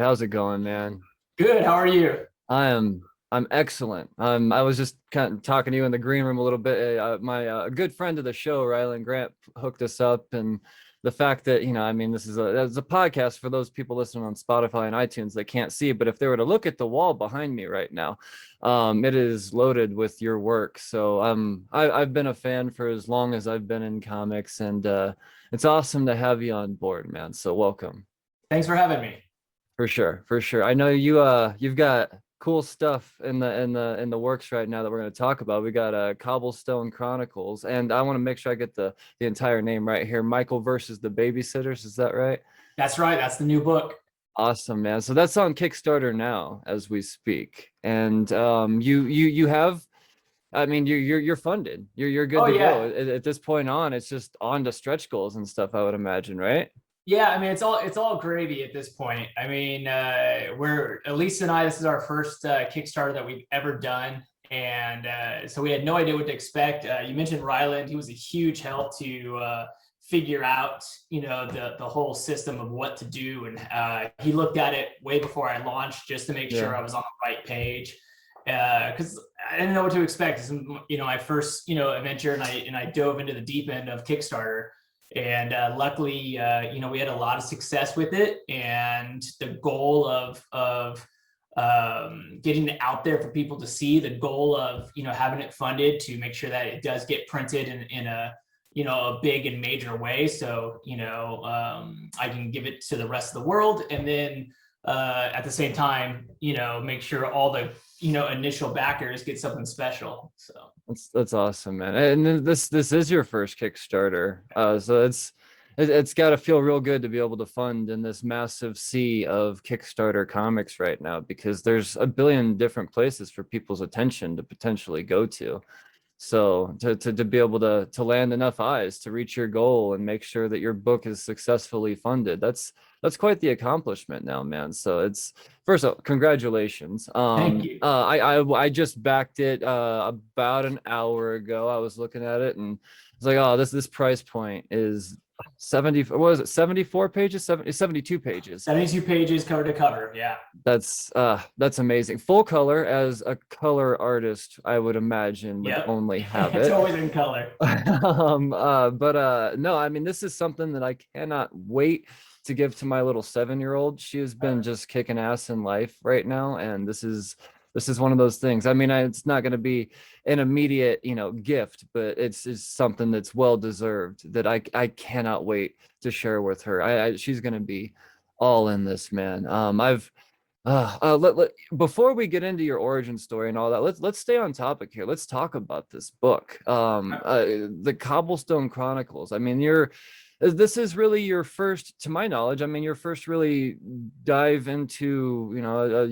How's it going, man? Good. How are you? I'm excellent. I was just kind of talking to you in the green room a little bit. My good friend of the show, Rylan Grant, hooked us up, and the fact that I mean, this is a podcast for those people listening on Spotify and iTunes that can't see. But if they were to look at the wall behind me right now, it is loaded with your work. So I've been a fan for as long as I've been in comics, and it's awesome to have you on board, man. So welcome. Thanks for having me. For sure, for sure. I know you've got cool stuff in the works right now that we're going to talk about. We got Cobblestone Chronicles, and I want to make sure I get the entire name right here. Michael versus the Babysitters, is that right? That's right. That's the new book. Awesome, man. So that's on Kickstarter now as we speak. And you have, I mean, you're funded. You're good Oh to go. yeah. At this point on, it's just on to stretch goals and stuff, I would imagine, right? Yeah, I mean it's all gravy at this point. I mean, we're Elise and I. This is our first Kickstarter that we've ever done, and so we had no idea what to expect. You mentioned Ryland; he was a huge help to figure out, the whole system of what to do, and he looked at it way before I launched just to make Yeah. sure I was on the right page. Because I didn't know what to expect. This is, my first, adventure, and I dove into the deep end of Kickstarter. And luckily, we had a lot of success with it, and the goal of getting it out there for people to see, the goal of having it funded to make sure that it does get printed in a a big and major way, so I can give it to the rest of the world, and then at the same time, make sure all the initial backers get something special. So That's awesome, man. And then this is your first Kickstarter, so it's got to feel real good to be able to fund in this massive sea of Kickstarter comics right now, because there's a billion different places for people's attention to potentially go to. So to be able to land enough eyes to reach your goal and make sure that your book is successfully funded, that's quite the accomplishment now, man. So it's first of all, congratulations. thank you. I just backed it about an hour ago. I was looking at it and it's like, oh, this price point is 70, what was it, 74 pages, 72 pages. 72 pages cover to cover. Yeah. That's amazing. Full color, as a color artist, I would imagine, would Yep. only have It's it. always in color. But no, I mean, this is something that I cannot wait to give to my little 7-year-old. She has been just kicking ass in life right now, and this is one of those things. I mean, it's not going to be an immediate, gift, but it's something that's well deserved that I cannot wait to share with her. She's going to be all in this, man. Before we get into your origin story and all that, let's stay on topic here. Let's talk about this book, the Cobblestone Chronicles. I mean, this is really your first, to my knowledge, I mean, your first really dive into, a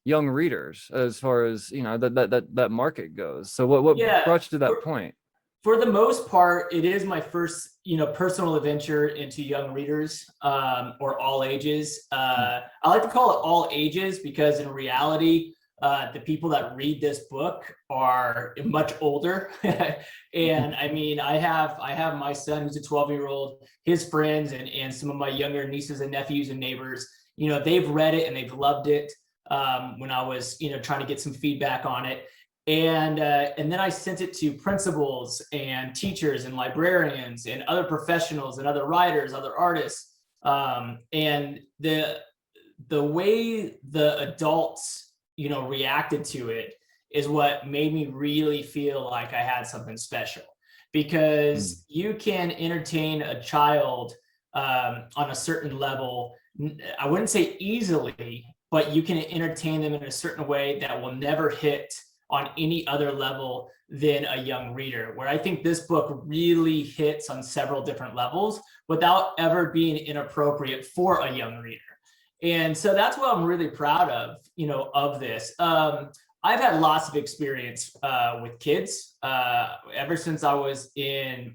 young readers, as far as that market goes. So what Yeah. brought you to that point? For the most part, it is my first, personal adventure into young readers, or all ages. I like to call it all ages because in reality, the people that read this book are much older. And I mean, I have my son who's a 12-year-old, his friends, and some of my younger nieces and nephews and neighbors. They've read it and they've loved it. When I was, trying to get some feedback on it. And then I sent it to principals and teachers and librarians and other professionals and other writers, other artists. And the way the adults, reacted to it is what made me really feel like I had something special, because you can entertain a child on a certain level. I wouldn't say easily, but you can entertain them in a certain way that will never hit on any other level than a young reader, where I think this book really hits on several different levels without ever being inappropriate for a young reader. And so that's what I'm really proud of this. I've had lots of experience with kids. Ever since I was in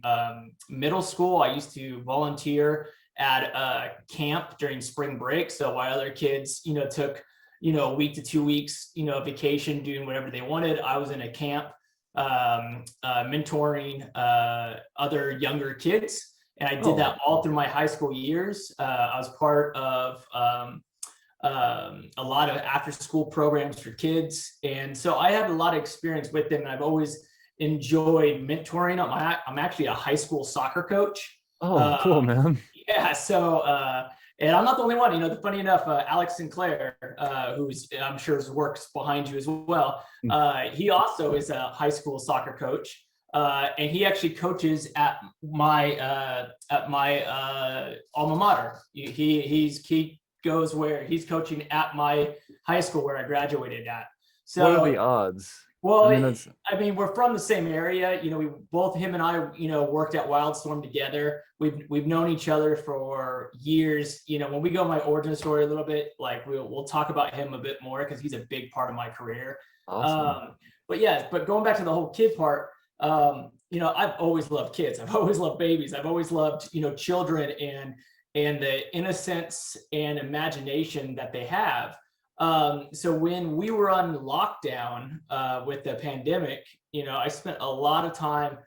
middle school, I used to volunteer at a camp during spring break. So while other kids, took, a week to 2 weeks, vacation, doing whatever they wanted, I was in a camp mentoring other younger kids. And I did that all through my high school years. I was part of a lot of after school programs for kids. And so I have a lot of experience with them. And I've always enjoyed mentoring them. I'm actually a high school soccer coach. Oh, cool, man. Yeah. So, and I'm not the only one, you know, funny enough, Alex Sinclair, who's I'm sure his works behind you as well. He also is a high school soccer coach. And he actually coaches at my alma mater. He goes where he's coaching at my high school where I graduated at. So what are the odds? well, I mean, we're from the same area. You know, we both him and I, you know, worked at Wildstorm together. We've known each other for years. You know, when we go my origin story a little bit, like we'll talk about him a bit more because he's a big part of my career. awesome. But going back to the whole kid part, you know, I've always loved kids. I've always loved babies. I've always loved, you know, children and the innocence and imagination that they have. So when we were on lockdown with the pandemic, you know, I spent a lot of time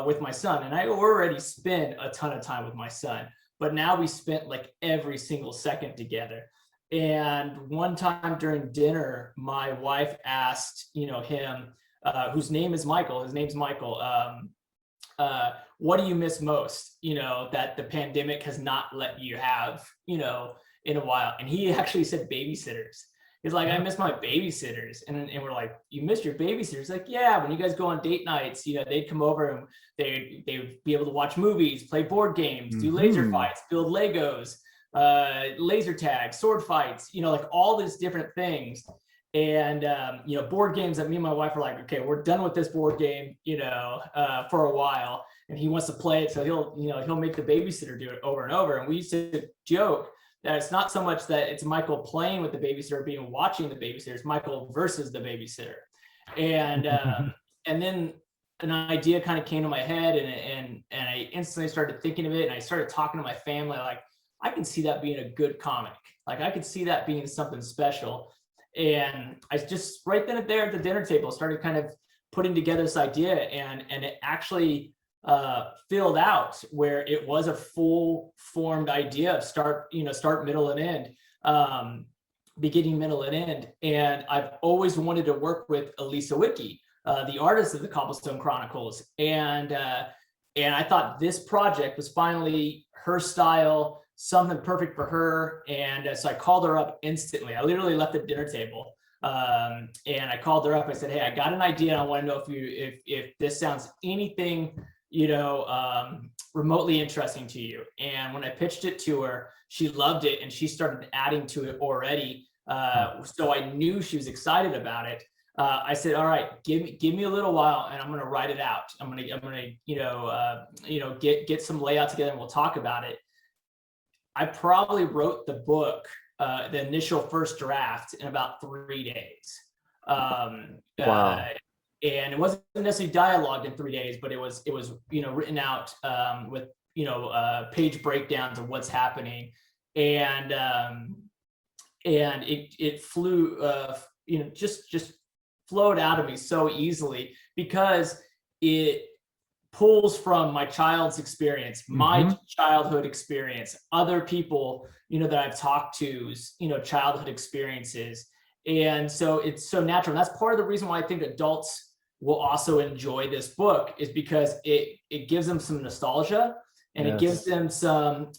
with my son, and I already spend a ton of time with my son, but now we spent like every single second together. And one time during dinner, my wife asked, you know, him, whose name is Michael, his name's Michael, what do you miss most, you know, that the pandemic has not let you have, you know, in a while? And he actually said babysitters. He's like, I miss my babysitters. And we're like, you miss your babysitters? Like, yeah, when you guys go on date nights, you know, they'd come over and they would be able to watch movies, play board games, do laser fights, build Legos, laser tag, sword fights, you know, like all these different things. And, you know, board games that me and my wife are like, okay, we're done with this board game, you know, for a while. And he wants to play it. So he'll make the babysitter do it over and over. And we used to joke that it's not so much that it's Michael playing with the babysitter, being watching the babysitter, it's Michael versus the babysitter. And, and then an idea kind of came to my head and I instantly started thinking of it. And I started talking to my family, like, I can see that being a good comic. Like I could see that being something special. And I just right then and there at the dinner table started kind of putting together this idea, and it actually filled out where it was a full formed idea of start, middle and end, beginning, middle and end. And I've always wanted to work with Elisa Wiki, the artist of the Cobblestone Chronicles. And I thought this project was finally her style, something perfect for her. And so I called her up instantly. I literally left the dinner table. And I called her up. I said, hey, I got an idea. And I want to know if this sounds anything, remotely interesting to you. And when I pitched it to her, she loved it and she started adding to it already. So I knew she was excited about it. I said, all right, give me a little while and I'm going to write it out. I'm going to, get some layout together and we'll talk about it. I probably wrote the book, the initial first draft, in about 3 days. Wow. And it wasn't necessarily dialogued in 3 days, but it was written out with page breakdowns of what's happening, and it flew just flowed out of me so easily because it pulls from my child's experience, my childhood experience, other people, that I've talked to's, childhood experiences. And so it's so natural. And that's part of the reason why I think adults will also enjoy this book, is because it gives them some nostalgia and it gives them some,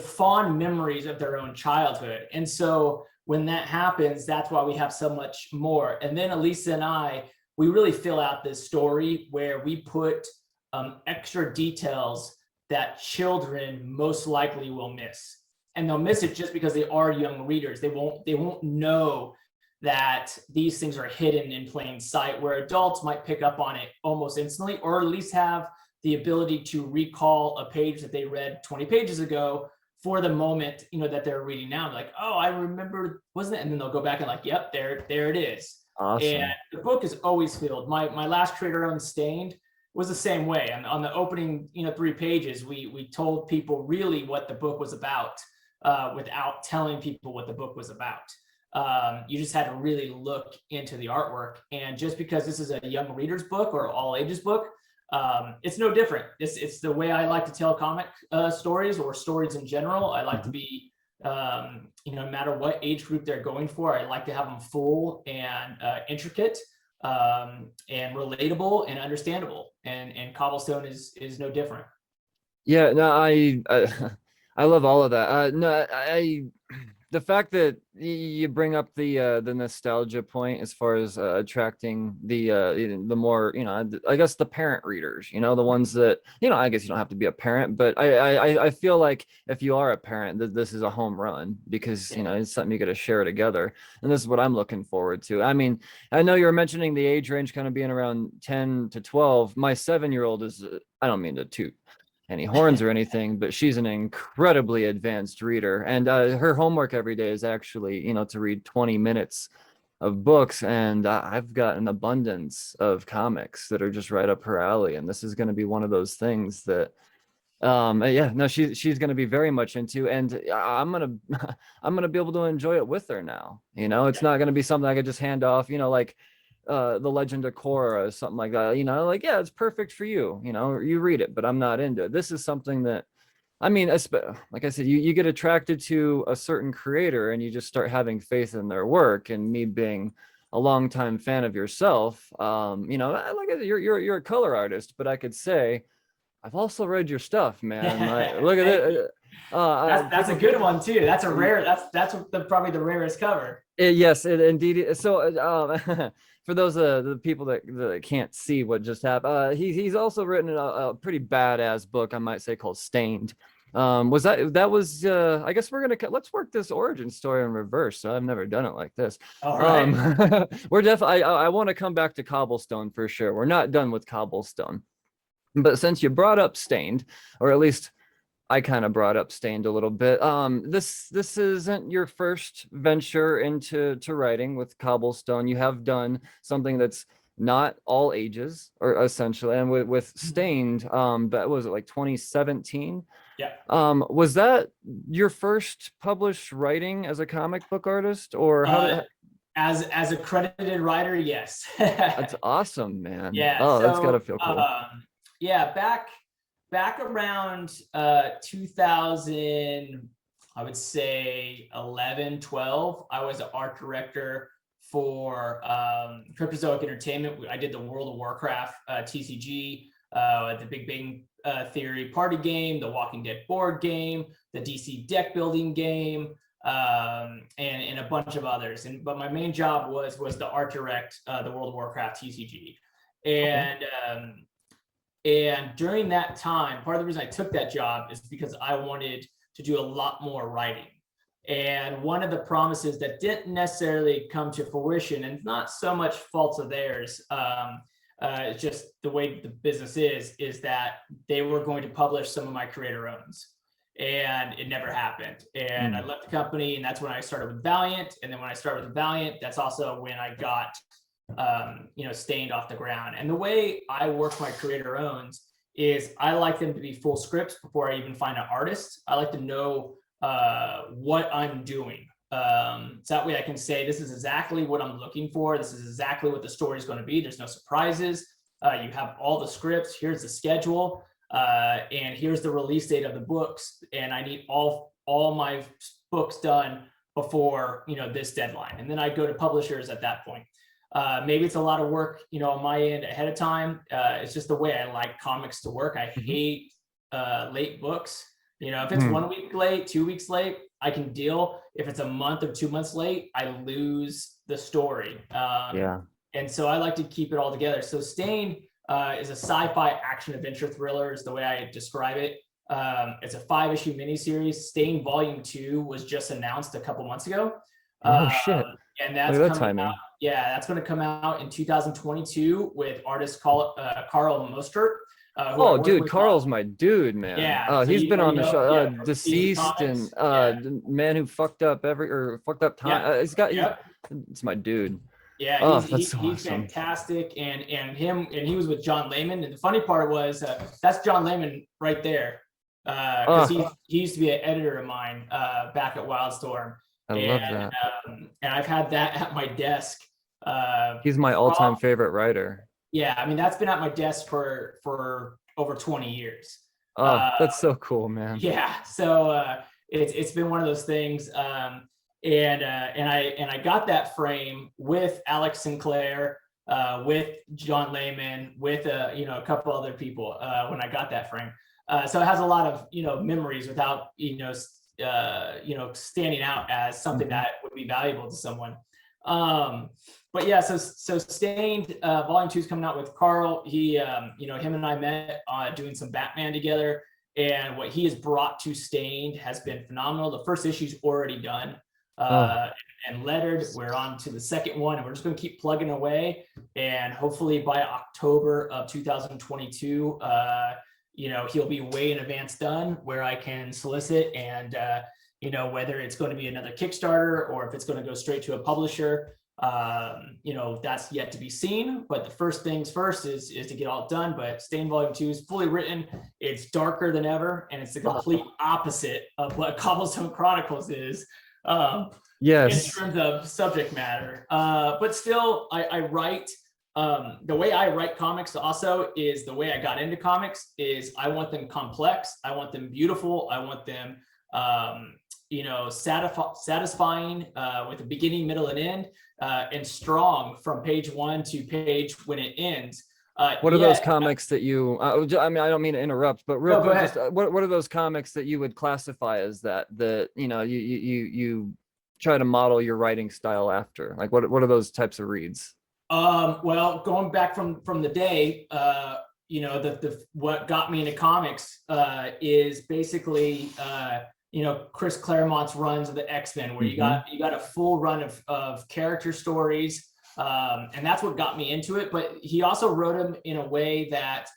fond memories of their own childhood. And so when that happens, that's why we have so much more. And then Elisa and we really fill out this story where we put extra details that children most likely will miss. And they'll miss it just because they are young readers. They won't know that these things are hidden in plain sight, where adults might pick up on it almost instantly, or at least have the ability to recall a page that they read 20 pages ago for the moment, that they're reading now. Like, oh, I remember, wasn't it? And then they'll go back and like, yep, there it is. Awesome. And the book is always filled. My last creator Unstained was the same way. And on the opening, 3 pages, we told people really what the book was about, without telling people what the book was about. You just had to really look into the artwork. And just because this is a young reader's book or all ages book, it's no different. It's the way I like to tell comic stories, or stories in general. I like to be no matter what age group they're going for, I like to have them full and intricate, and relatable and understandable. And Cobblestone is no different. Yeah, no, I love all of that. No, the fact that you bring up the nostalgia point as far as attracting the more, I guess the parent readers, the ones that, I guess you don't have to be a parent, but I feel like if you are a parent, that this is a home run because, it's something you got to share together. And this is what I'm looking forward to. I mean, I know you were mentioning the age range kind of being around 10 to 12. My 7-year-old is, I don't mean to toot any horns or anything, but she's an incredibly advanced reader, and her homework every day is actually, to read 20 minutes of books, and I've got an abundance of comics that are just right up her alley, and this is going to be one of those things that yeah, no, she's going to be very much into, and I'm gonna be able to enjoy it with her now. It's not going to be something I could just hand off, like the Legend of Korra or something like that. Like, yeah, it's perfect for you. You read it, but I'm not into it. This is something that, I mean, like I said, you get attracted to a certain creator and you just start having faith in their work. And me being a longtime fan of yourself, like you're a color artist, but I could say I've also read your stuff, man. Look at it. That's a good one too. That's a rare. That's probably the rarest cover. Yes, indeed. So, for those the people that can't see what just happened, he's also written a pretty badass book, I might say, called Stained. Was that was I guess let's work this origin story in reverse. So I've never done it like this. All right. We're definitely. I want to come back to Cobblestone for sure. We're not done with Cobblestone, but since you brought up Stained, or at least I kind of brought up Stained a little bit. This isn't your first venture into writing with Cobblestone. You have done something that's not all ages, or essentially, and with Stained, that was it, like 2017. Yeah. Was that your first published writing as a comic book artist, or how? As a credited writer, yes. That's awesome, man. Yeah. Oh, so, that's gotta feel cool. Yeah, back around 2000, I would say 11, 12, I was an art director for Cryptozoic Entertainment. I did the World of Warcraft TCG, the Big Bang Theory party game, the Walking Dead board game, the DC deck building game, and a bunch of others. But my main job was to art direct the World of Warcraft TCG. And during that time, part of the reason I took that job is because I wanted to do a lot more writing. And one of the promises that didn't necessarily come to fruition, and not so much faults of theirs, it's just the way the business is that they were going to publish some of my creator owns. And it never happened. And I left the company, and that's when I started with Valiant. And then when I started with Valiant, that's also when I got Stained off the ground. And the way I work my creator owns is I like them to be full scripts before I even find an artist. I like to know what I'm doing. So that way I can say, this is exactly what I'm looking for. This is exactly what the story is going to be. There's no surprises. You have all the scripts. Here's the schedule. And here's the release date of the books. And I need all my books done before, this deadline. And then I go to publishers at that point. Maybe it's a lot of work, on my end ahead of time. It's just the way I like comics to work. I hate late books. If it's 1 week late, 2 weeks late, I can deal. If it's a month or 2 months late, I lose the story. And so I like to keep it all together. So Stained is a sci-fi action adventure thriller, is the way I describe it. It's a 5-issue miniseries. Stained Volume 2 was just announced a couple months ago. Oh shit! And that's coming out. Yeah, that's going to come out in 2022 with artist Carl Mostert. Oh, dude, Carl's my dude, man. Yeah, so he's been on the show. Deceased Comics, and Man Who Fucked Up Fucked Up Time. It's my dude. Yeah, he's awesome. Fantastic, and he was with John Layman. And the funny part was that's John Layman right there, because he used to be an editor of mine back at Wildstorm. I love that. And I've had that at my desk. He's my all-time favorite writer. Yeah, I mean, that's been at my desk for over 20 years. Oh, that's so cool, man. Yeah, so it's been one of those things. And I got that frame with Alex Sinclair, with John Lehman, with a couple other people when I got that frame. So it has a lot of memories without standing out as something that would be valuable to someone. But yeah, so Stained Volume 2 is coming out with Carl. He him and I met doing some Batman together, and what he has brought to Stained has been phenomenal. The first issue's already done and lettered. We're on to the second one, and we're just going to keep plugging away, and hopefully by October of 2022 he'll be way in advance done, where I can solicit and whether it's going to be another Kickstarter or if it's going to go straight to a publisher, that's yet to be seen. But the first things first is to get all done. But Stain Volume 2 is fully written. It's darker than ever, and it's the complete opposite of what Cobblestone Chronicles is. Yes. In terms of subject matter. But still, I write. The way I write comics also is the way I got into comics is I want them complex. I want them beautiful. I want them, satisfying with a beginning, middle, and end, and strong from page 1 to page when it ends. What are those comics that you? I mean, I don't mean to interrupt, but real quick, just what are those comics that you would classify as that you try to model your writing style after? Like, what are those types of reads? Well, going back from the day, what got me into comics is basically Chris Claremont's runs of the X-Men, where you got a full run of character stories, and that's what got me into it. But he also wrote them in a way that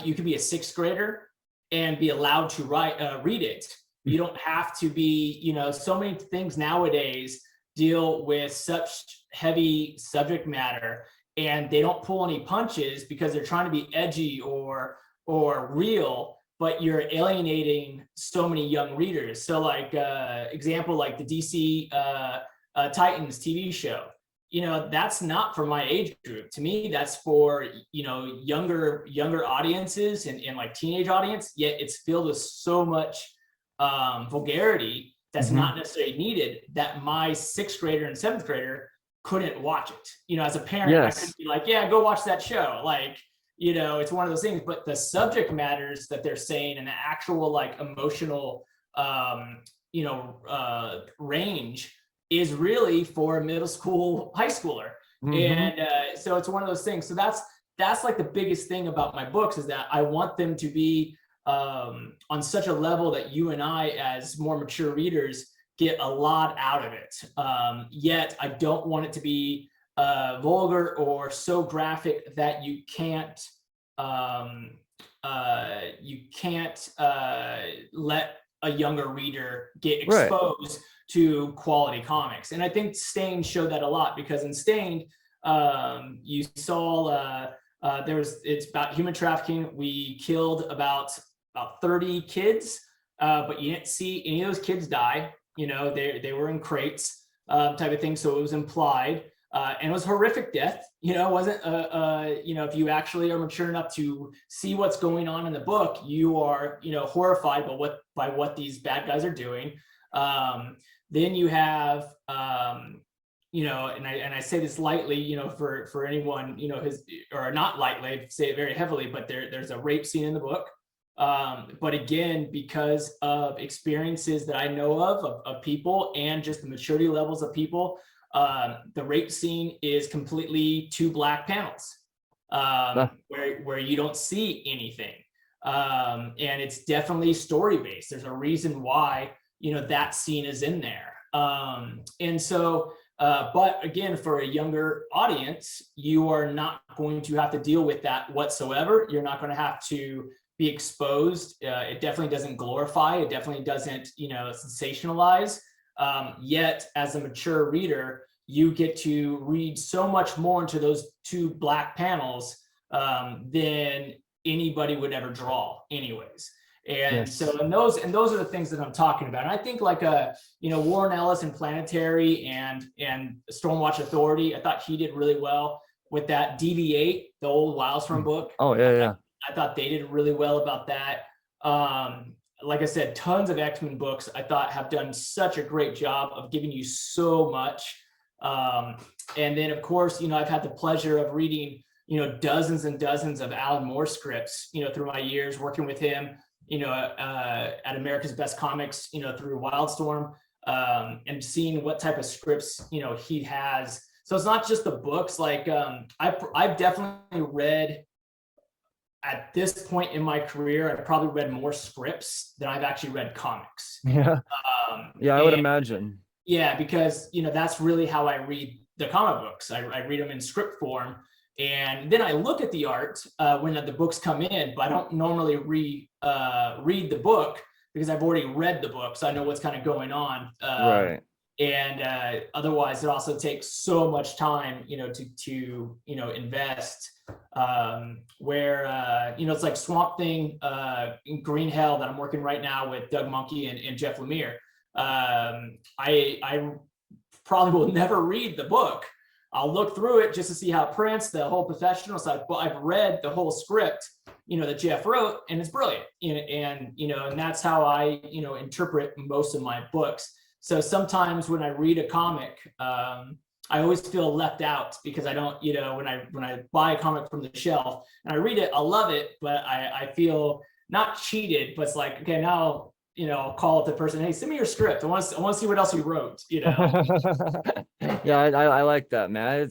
you could be a sixth grader and be allowed to read it. You don't have to be, so many things nowadays deal with such heavy subject matter, and they don't pull any punches because they're trying to be edgy or real, but you're alienating so many young readers. So like example, like the DC Titans TV show, that's not for my age group. To me, that's for younger audiences and like teenage audience, yet it's filled with so much vulgarity that's not necessarily needed, that my sixth grader and seventh grader couldn't watch it. As a parent, I couldn't be like, yeah, go watch that show. Like, it's one of those things. But the subject matters that they're saying and the actual like emotional, range is really for a middle school, high schooler. And so it's one of those things. So that's like the biggest thing about my books, is that I want them to be on such a level that you and I, as more mature readers, get a lot out of it. Yet I don't want it to be vulgar or so graphic that you can't let a younger reader get exposed to quality comics. And I think Stained showed that a lot, because in Stained, you saw it's about human trafficking. We killed about 30 kids, but you didn't see any of those kids die. They were in crates, type of thing. So it was implied, and it was horrific death. It wasn't if you actually are mature enough to see what's going on in the book, you are horrified by what these bad guys are doing. Then you have and I say this lightly, for anyone, or not lightly, I say it very heavily, but there's a rape scene in the book. But again, because of experiences that I know of people, and just the maturity levels of people, the rape scene is completely 2 black panels, where you don't see anything. And it's definitely story based. There's a reason why, that scene is in there. And so, but again, for a younger audience, you are not going to have to deal with that whatsoever. You're not going to have to be exposed. It definitely doesn't glorify. It definitely doesn't, sensationalize. Yet, as a mature reader, you get to read so much more into those 2 black panels than anybody would ever draw, anyways. And so, and those are the things that I'm talking about. And I think like Warren Ellis and Planetary and Stormwatch Authority, I thought he did really well with that. DV8, the old Wildstorm book. Oh yeah. I thought they did really well about that. like I said, tons of X-Men books I thought have done such a great job of giving you so much. And then of course, I've had the pleasure of reading, dozens and dozens of Alan Moore scripts, through my years working with him, at America's Best Comics, through Wildstorm, and seeing what type of scripts, he has. So it's not just the books. Like I've definitely read, at this point in my career, I've probably read more scripts than I've actually read comics. Yeah. Yeah, I would imagine. Yeah, because that's really how I read the comic books. I read them in script form, and then I look at the art when the books come in, but I don't normally read the book because I've already read the book, so I know what's kind of going on. Right. And otherwise, it also takes so much time, to invest. Where it's like Swamp Thing, Green Hell that I'm working right now with Doug Monkey and Jeff Lemire. I probably will never read the book. I'll look through it just to see how it prints, the whole professional side. But I've read the whole script, that Jeff wrote, and it's brilliant. And that's how I, interpret most of my books. So sometimes when I read a comic, I always feel left out because I don't, when I buy a comic from the shelf and I read it, I love it, but I feel not cheated, but it's like, okay, now, I'll call up the person, hey, send me your script. I want to see what else you wrote, Yeah, I like that, man.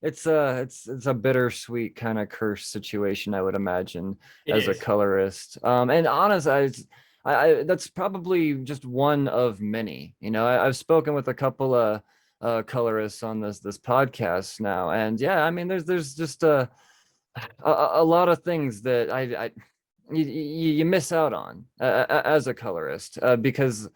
It's a bittersweet kind of curse situation, I would imagine, as a colorist. And honestly, I that's probably just one of many. I've spoken with a couple of colorists on this podcast now, and yeah, I mean, there's just a lot of things that you miss out on as a colorist, because,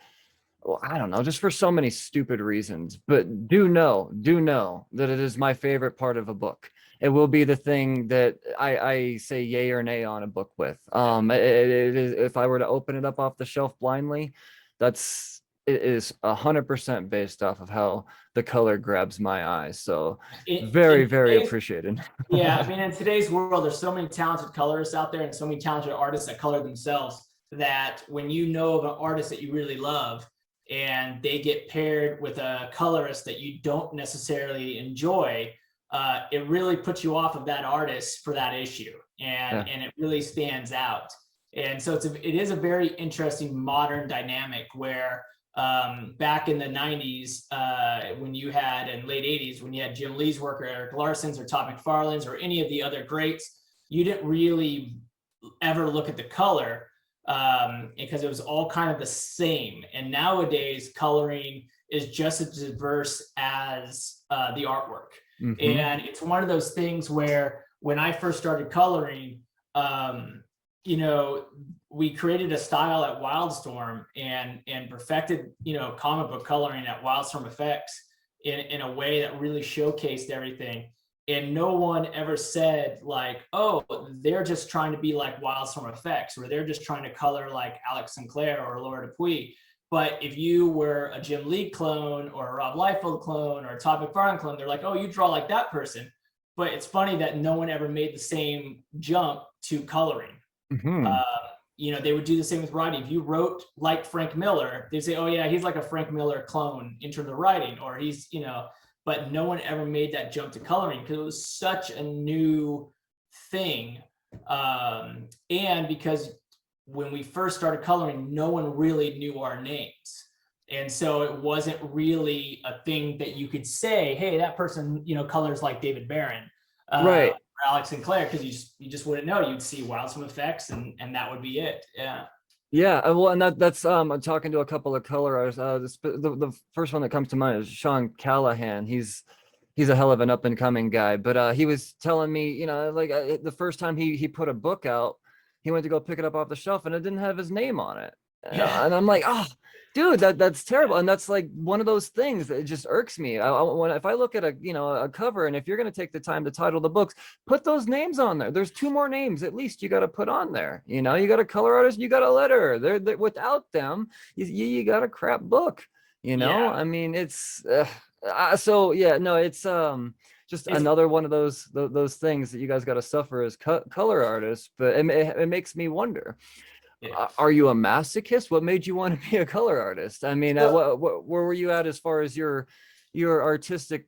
well, I don't know, just for so many stupid reasons. But do know that it is my favorite part of a book. It will be the thing that I say yay or nay on a book with. It is, if I were to open it up off the shelf blindly, it is 100% based off of how the color grabs my eyes. So very appreciated. Yeah, I mean, in today's world, there's so many talented colorists out there and so many talented artists that color themselves, that when of an artist that you really love and they get paired with a colorist that you don't necessarily enjoy, it really puts you off of that artist for that issue, and it really stands out. And so it is a very interesting modern dynamic where back in the 90s, when you had, in late 80s, when you had Jim Lee's work or Eric Larson's or Todd McFarlane's or any of the other greats, you didn't really ever look at the color because it was all kind of the same. And nowadays, coloring is just as diverse as the artwork. Mm-hmm. And it's one of those things where when I first started coloring, we created a style at Wildstorm and perfected, comic book coloring at Wildstorm Effects in a way that really showcased everything. And no one ever said like, oh, they're just trying to be like Wildstorm Effects, or they're just trying to color like Alex Sinclair or Laura Dupuis. But if you were a Jim Lee clone or a Rob Liefeld clone or a Todd McFarlane clone, they're like, oh, you draw like that person. But it's funny that no one ever made the same jump to coloring. Mm-hmm. They would do the same with writing. If you wrote like Frank Miller, they'd say, oh yeah, he's like a Frank Miller clone in terms of writing, or he's, but no one ever made that jump to coloring because it was such a new thing. And because when we first started coloring, no one really knew our names. And so it wasn't really a thing that you could say, hey, that person, colors like David Barron. Right. Alex Sinclair, because you just wouldn't know. You'd see Wildstorm Effects and that would be it. Yeah, well, and that's I'm talking to a couple of color artists. The first one that comes to mind is Sean Callahan. He's a hell of an up and coming guy, but he was telling me, the first time he put a book out, he went to go pick it up off the shelf and it didn't have his name on it. Yeah. And I'm like, oh, dude, that's terrible. And that's like one of those things that just irks me. If I look at a cover, and if you're going to take the time to title the books, put those names on there. There's 2 more names at least you got to put on there. You got a color artist, you got a letterer. They're without them, you got a crap book. Yeah. I mean, it's so yeah, no, it's just another one of those things that you guys got to suffer as color artists. But it makes me wonder. Are you a masochist? What made you want to be a color artist? I mean, where were you at as far as your artistic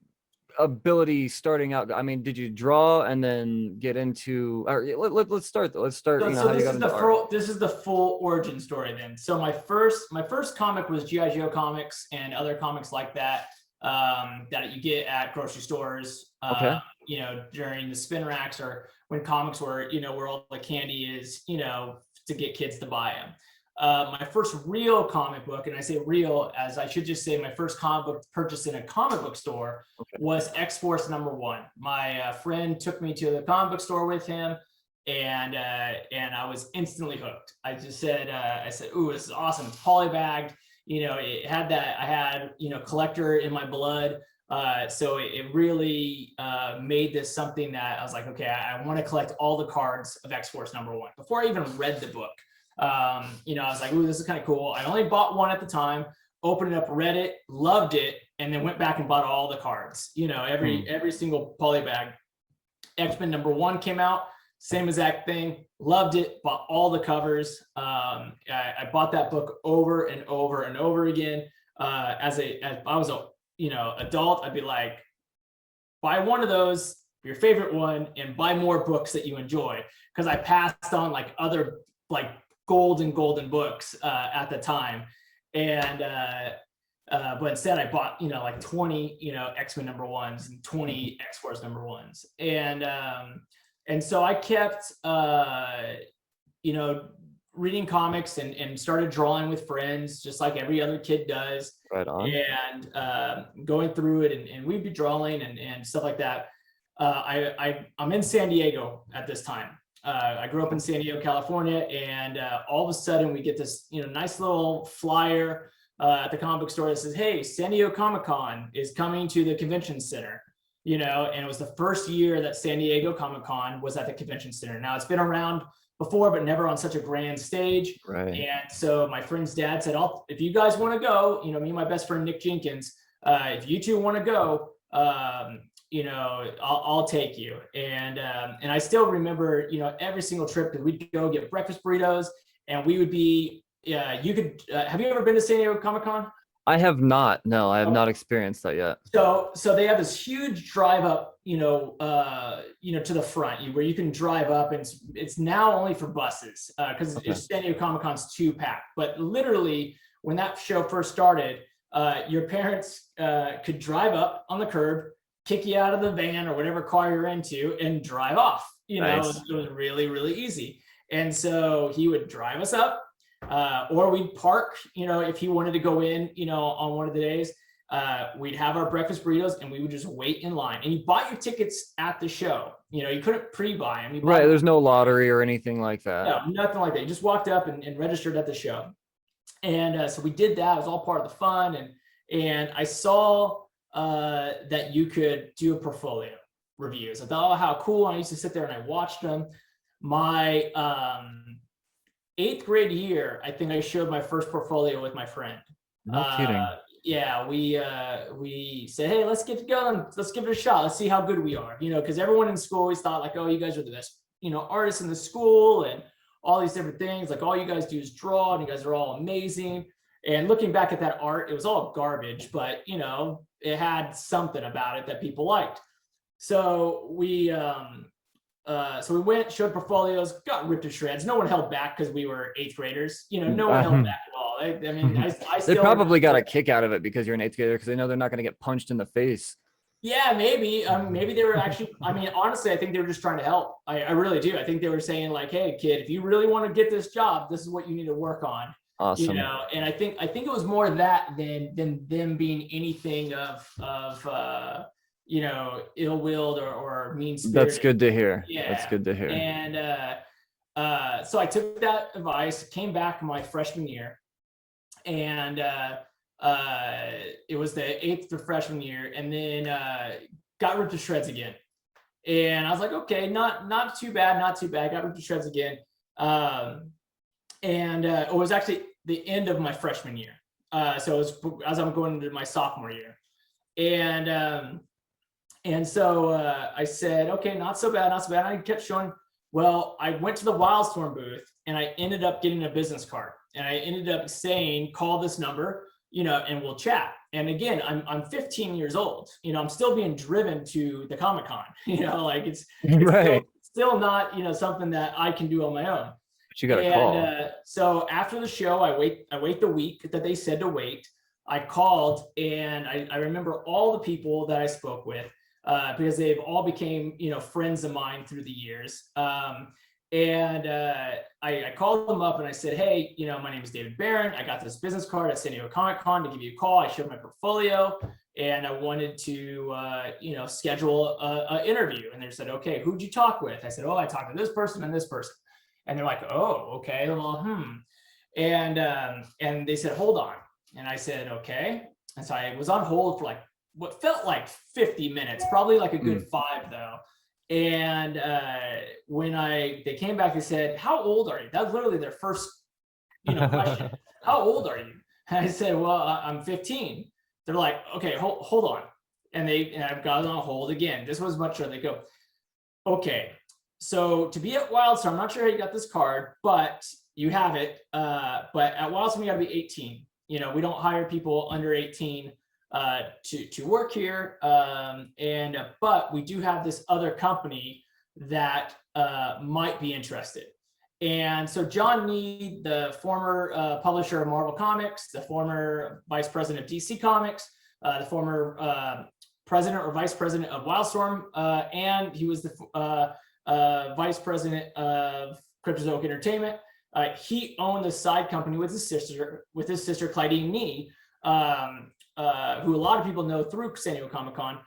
ability starting out? I mean, did you draw and then get into, or let's start, you know, So how you this got is into art? this is the full origin story then. So my first comic was GI Joe comics and other comics like that, that you get at grocery stores, Okay. you know, during the spin racks, or when comics were, you know, where all the candy is, you know, to get kids to buy them. My first real comic book, and I say real as I should just say my first comic book purchased in a comic book store, Okay. was X-Force #1. My friend took me to the comic book store with him, and I was instantly hooked. I said, "Ooh, this is awesome! It's polybagged. You know, it had that. I had, you know, collector in my blood. So it really made this something that I was like, okay, I want to collect all the cards of X-Force #1 before I even read the book. You know, I was like, ooh, this is kind of cool. I only bought one at the time, opened it up, read it, loved it, and then went back and bought all the cards. You know, every single polybag. X-Men #1 came out, same exact thing, loved it, bought all the covers. I bought that book over and over and over again. As I was a, you know, adult, I'd be like, buy one of those, your favorite one, and buy more books that you enjoy. Because I passed on like other like golden books at the time, and but instead I bought, you know, like 20, you know, X-Men #1s and 20 X-Force #1s, and so I kept you know, reading comics and started drawing with friends, just like every other kid does. Right on. And going through it, and we'd be drawing and stuff like that. I'm in San Diego at this time. I grew up in San Diego, California, and all of a sudden we get this, you know, nice little flyer at the comic book store that says, "Hey, San Diego Comic-Con is coming to the convention center." You know, and it was the first year that San Diego Comic-Con was at the convention center. Now it's been around before, but never on such a grand stage. Right. And so my friend's dad said, if you guys want to go, you know, me and my best friend Nick Jenkins, if you two want to go, you know, I'll take you. And I still remember, you know, every single trip that we'd go get breakfast burritos, and we would be, you could, have you ever been to San Diego Comic-Con? I have not. No, I have not experienced that yet. So they have this huge drive up, you know, to the front where you can drive up, and it's now only for buses because San Diego Comic-Con's too packed. But literally, when that show first started, your parents could drive up on the curb, kick you out of the van or whatever car you're into, and drive off. You know, Nice. it was really, really easy. And so he would drive us up. Or we'd park, you know, if he wanted to go in, you know, on one of the days, we'd have our breakfast burritos and we would just wait in line. And you bought your tickets at the show. You know, you couldn't pre-buy them. Right. There's no lottery or anything like that. No, nothing like that. You just walked up and registered at the show. And so we did that. It was all part of the fun. And I saw that you could do a portfolio reviews. I thought, oh, how cool. And I used to sit there and I watched them. My 8th grade year, I think I showed my first portfolio with my friend. No kidding. Yeah, we said, hey, let's get going. Let's give it a shot. Let's see how good we are. You know, because everyone in school always thought like, oh, you guys are the best, you know, artists in the school and all these different things. Like all you guys do is draw, and you guys are all amazing. And looking back at that art, it was all garbage, but you know, it had something about it that people liked. So we went, showed portfolios, got ripped to shreds. No one held back because we were 8th graders. You know, no one held back at all. I mean, I still they probably got a kick out of it because you're an 8th grader, because they know they're not going to get punched in the face. Yeah, maybe. Maybe they were actually, I mean, honestly, I think they were just trying to help. I really do. I think they were saying like, hey, kid, if you really want to get this job, this is what you need to work on. Awesome. You know, and I think it was more that than them being anything of you know, ill-willed or mean-spirited. That's good to hear. Yeah. That's good to hear. And so I took that advice, came back my freshman year, and it was the 8th of freshman year, and then got ripped to shreds again. And I was like, okay, not too bad, got ripped to shreds again. And it was actually the end of my freshman year. So it was as I'm going into my sophomore year. And so I said, okay, not so bad. I kept showing. Well, I went to the Wildstorm booth and I ended up getting a business card, and I ended up saying, call this number, and we'll chat. And again, I'm 15 years old, I'm still being driven to the Comic-Con, like it's Right. still not, something that I can do on my own. But you got to call. So after the show, I wait the week that they said to wait. I called, and I remember all the people that I spoke with, because they've all became, friends of mine through the years. I called them up and I said, hey, my name is David Barron. I got this business card at San Diego Comic-Con to give you a call. I showed my portfolio, and I wanted to, schedule an interview. And they said, okay, who'd you talk with? I said, oh, I talked to this person and this person. And they're like, oh, okay, well, And they said, hold on. And I said, okay. And so I was on hold for like what felt like 50 minutes, probably like a good 5 though. And when they came back, they said, how old are you? That was literally their first, question. How old are you? And I said, well, I'm 15. They're like, okay, hold on. And I've got on hold again. This was much shorter. They go, okay, so to be at Wildstorm, I'm not sure how you got this card, but you have it. But at Wildstorm, you got to be 18. We don't hire people under 18 to work here. But we do have this other company that might be interested. And so John Need, the former publisher of Marvel Comics, the former vice president of DC Comics, the former president or vice president of Wildstorm, and he was the vice president of Cryptozoic Entertainment. He owned a side company with his sister Clydeen Nee, who a lot of people know through San Diego Comic-Con,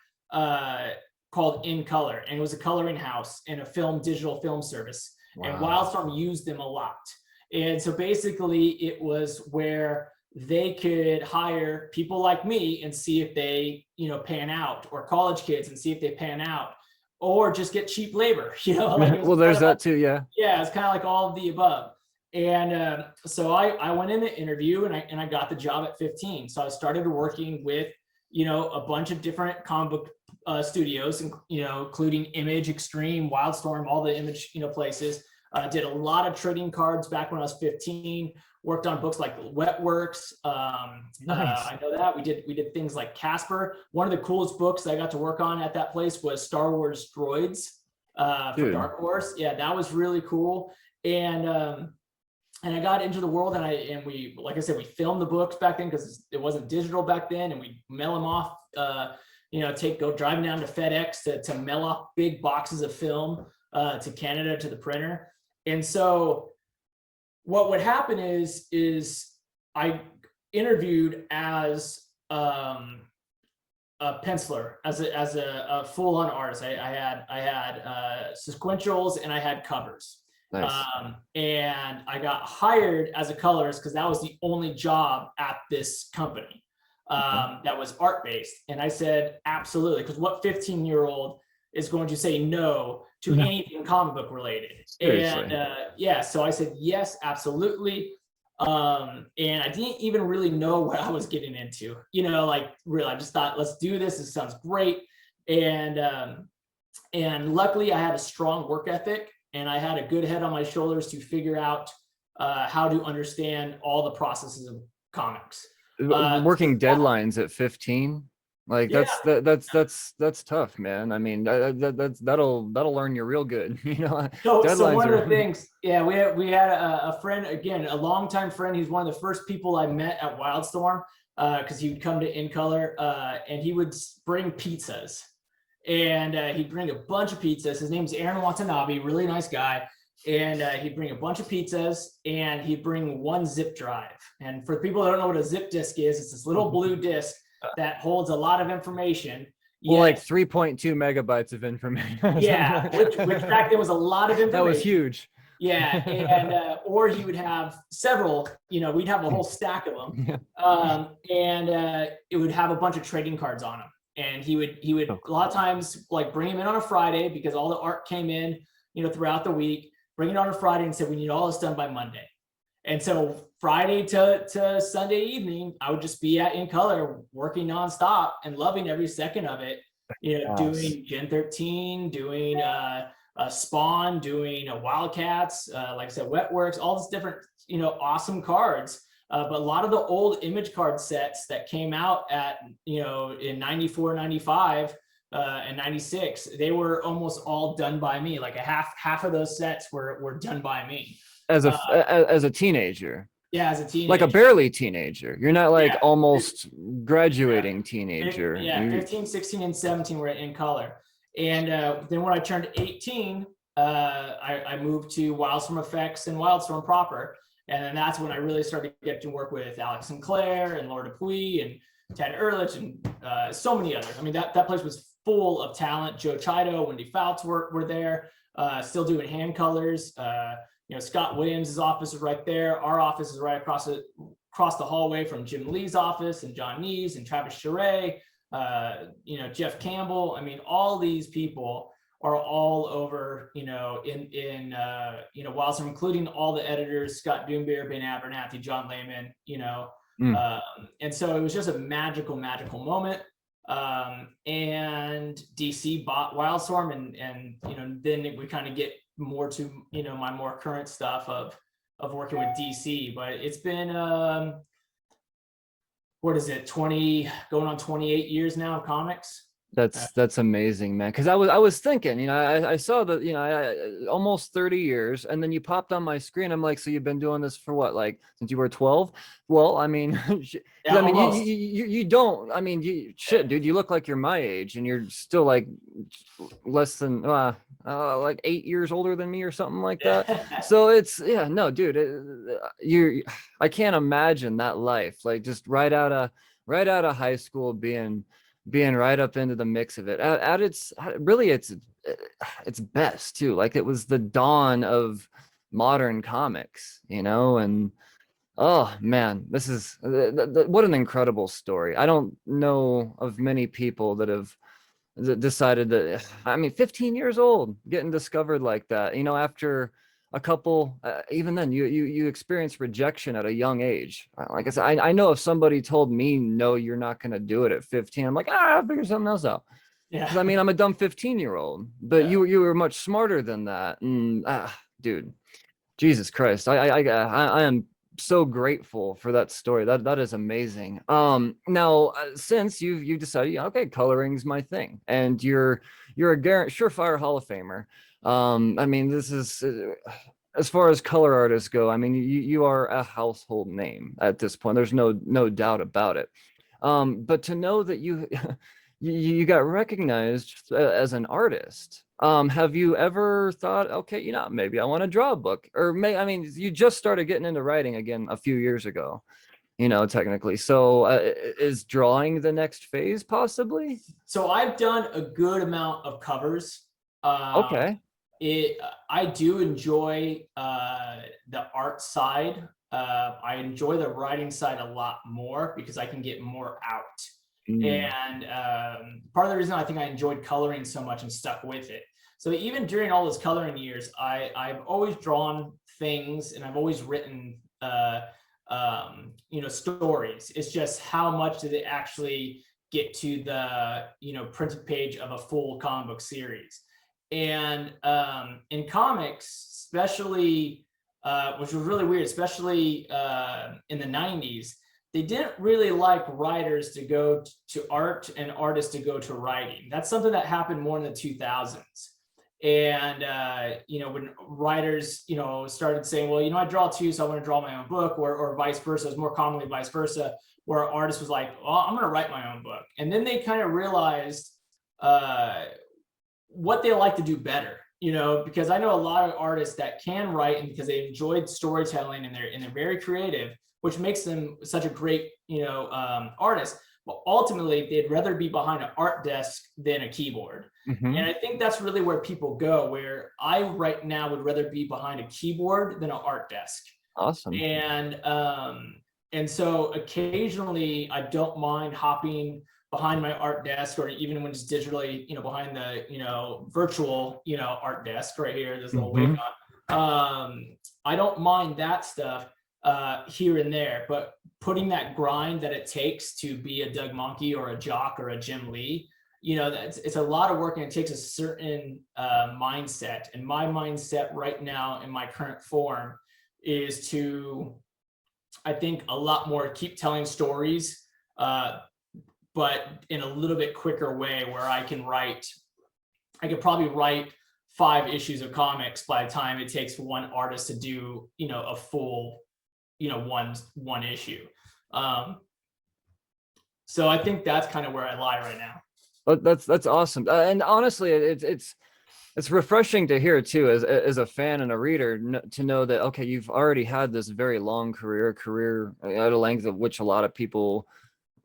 called In Color, and it was a coloring house and a digital film service. Wow. And Wildstorm used them a lot. And so basically it was where they could hire people like me and see if they, pan out, or college kids and see if they pan out, or just get cheap labor, Well, there's that too. Yeah. Yeah. It's kind of like all of the above. And so I went in the interview and I got the job at 15. So I started working with, a bunch of different comic book studios, and, including Image, Extreme, Wildstorm, all the Image, places. Did a lot of trading cards back when I was 15. Worked on books like Wetworks. Nice. I know that we did things like Casper. One of the coolest books that I got to work on at that place was Star Wars Droids for Dark Horse. Yeah, that was really cool. And I got into the world, and we, like I said, we filmed the books back then because it wasn't digital back then, and we mail them off. Go driving down to FedEx to mail off big boxes of film to Canada to the printer. And so what would happen is I interviewed as a penciler, as a full-on artist. I had sequentials and I had covers. Nice. And I got hired as a colorist because that was the only job at this company that was art-based. And I said, absolutely, because what 15-year-old is going to say no to anything comic book related? Seriously. And so I said, yes, absolutely. And I didn't even really know what I was getting into, really, I just thought, let's do this. This sounds great. And luckily I had a strong work ethic, and I had a good head on my shoulders to figure out how to understand all the processes of comics. Working deadlines at 15, like that's tough, man. I mean, that'll learn you real good. So one of the things, we had a friend, again, a longtime friend. He's one of the first people I met at Wildstorm because he would come to In Color and he would bring pizzas. And he'd bring a bunch of pizzas. His name's Aaron Watanabe, really nice guy. And he'd bring a bunch of pizzas, and he'd bring one zip drive. And for people that don't know what a zip disk is, it's this little blue disk that holds a lot of information. Well, like 3.2 megabytes of information. Yeah, which back then was a lot of information. That was huge. Yeah, and or he would have several, we'd have a whole stack of them. And it would have a bunch of trading cards on them. And he would a lot of times like bring him in on a Friday because all the art came in, throughout the week, bring it on a Friday and said, we need all this done by Monday. And so Friday to Sunday evening, I would just be In Color working nonstop and loving every second of it, doing Gen 13, doing Spawn, doing Wildcats, like I said, Wetworks, all these different, awesome cards. But a lot of the old image card sets that came out at, in 94, 95, and 96, they were almost all done by me. Like half of those sets were done by me. As a teenager. Yeah, as a teenager. Like a barely teenager. You're not like Yeah. almost graduating teenager. Yeah, 15, 16, and 17 were in color. And then when I turned 18, I moved to Wildstorm Effects and Wildstorm proper. And then that's when I really started to get to work with Alex Sinclair and Laura Dupuis and Ted Ehrlich and so many others. I mean, that place was full of talent. Joe Chido, Wendy Fouts were there, still doing hand colors. Scott Williams' office is right there. Our office is right across the hallway from Jim Lee's office, and John Nees and Travis Charay, Jeff Campbell. I mean, all these people are all over, in Wildstorm, including all the editors, Scott Doombeer, Ben Abernathy, John Lehman, and so it was just a magical moment. And DC bought Wildstorm, and then we kind of get more to, my more current stuff of working with DC. But it's been, what is it, 20, going on 28 years now of comics. That's amazing, man. Because I was thinking, I saw that, almost 30 years, and then you popped on my screen. I'm like, so you've been doing this for what, like since you were 12? Well, I mean, yeah, I mean, you don't. I mean, shit, dude, you look like you're my age, and you're still like less than like 8 years older than me or something like that. So it's no, dude, I can't imagine that life, like just right out of high school, being right up into the mix of it at its best too. Like it was the dawn of modern comics, and oh man, this is what an incredible story. I don't know of many people that have decided that, I mean, 15 years old, getting discovered like that, after a couple, even then you experience rejection at a young age. Like I said, I know if somebody told me, no, you're not going to do it at 15, I'm like, I'll figure something else out. Yeah. I mean, I'm a dumb 15-year-old, but you were much smarter than that. And dude, Jesus Christ, I am so grateful for that story. That is amazing. Now since you decided, okay, coloring's my thing, and you're a surefire Hall of Famer. I mean, this is, as far as color artists go, I mean, you are a household name at this point. There's no doubt about it. But to know that you got recognized as an artist, have you ever thought, okay, maybe I want to draw a book? Or I mean, you just started getting into writing again a few years ago, technically. So is drawing the next phase possibly? So I've done a good amount of covers. Okay. I do enjoy the art side. I enjoy the writing side a lot more because I can get more out. And part of the reason I think I enjoyed coloring so much and stuck with it. So even during all those coloring years, I've always drawn things, and I've always written stories. It's just how much did it actually get to the printed page of a full comic book series. And in comics, especially, which was really weird, especially in the 90s, they didn't really like writers to go to art and artists to go to writing. That's something that happened more in the 2000s. And, when writers, started saying, well, I draw too, so I want to draw my own book, or vice versa. It's more commonly vice versa, where an artist was like, well, I'm going to write my own book. And then they kind of realized what they like to do better, because I know a lot of artists that can write, and because they enjoyed storytelling and they're very creative, which makes them such a great, artist. But ultimately, they'd rather be behind an art desk than a keyboard. Mm-hmm. And I think that's really where people go, where I right now would rather be behind a keyboard than an art desk. Awesome. And so occasionally I don't mind hopping behind my art desk, or even when it's digitally, behind the, virtual, art desk right here, this little wave on. I don't mind that stuff here and there, but putting that grind that it takes to be a Doug Monkey or a Jock or a Jim Lee, it's a lot of work, and it takes a certain mindset. And my mindset right now in my current form is to, I think, a lot more keep telling stories, but in a little bit quicker way, where I could probably write 5 issues of comics by the time it takes one artist to do, a full, one issue. So I think that's kind of where I lie right now. But that's awesome. And honestly, it's refreshing to hear too, as a fan and a reader, to know that, okay, you've already had this very long career at a length of which a lot of people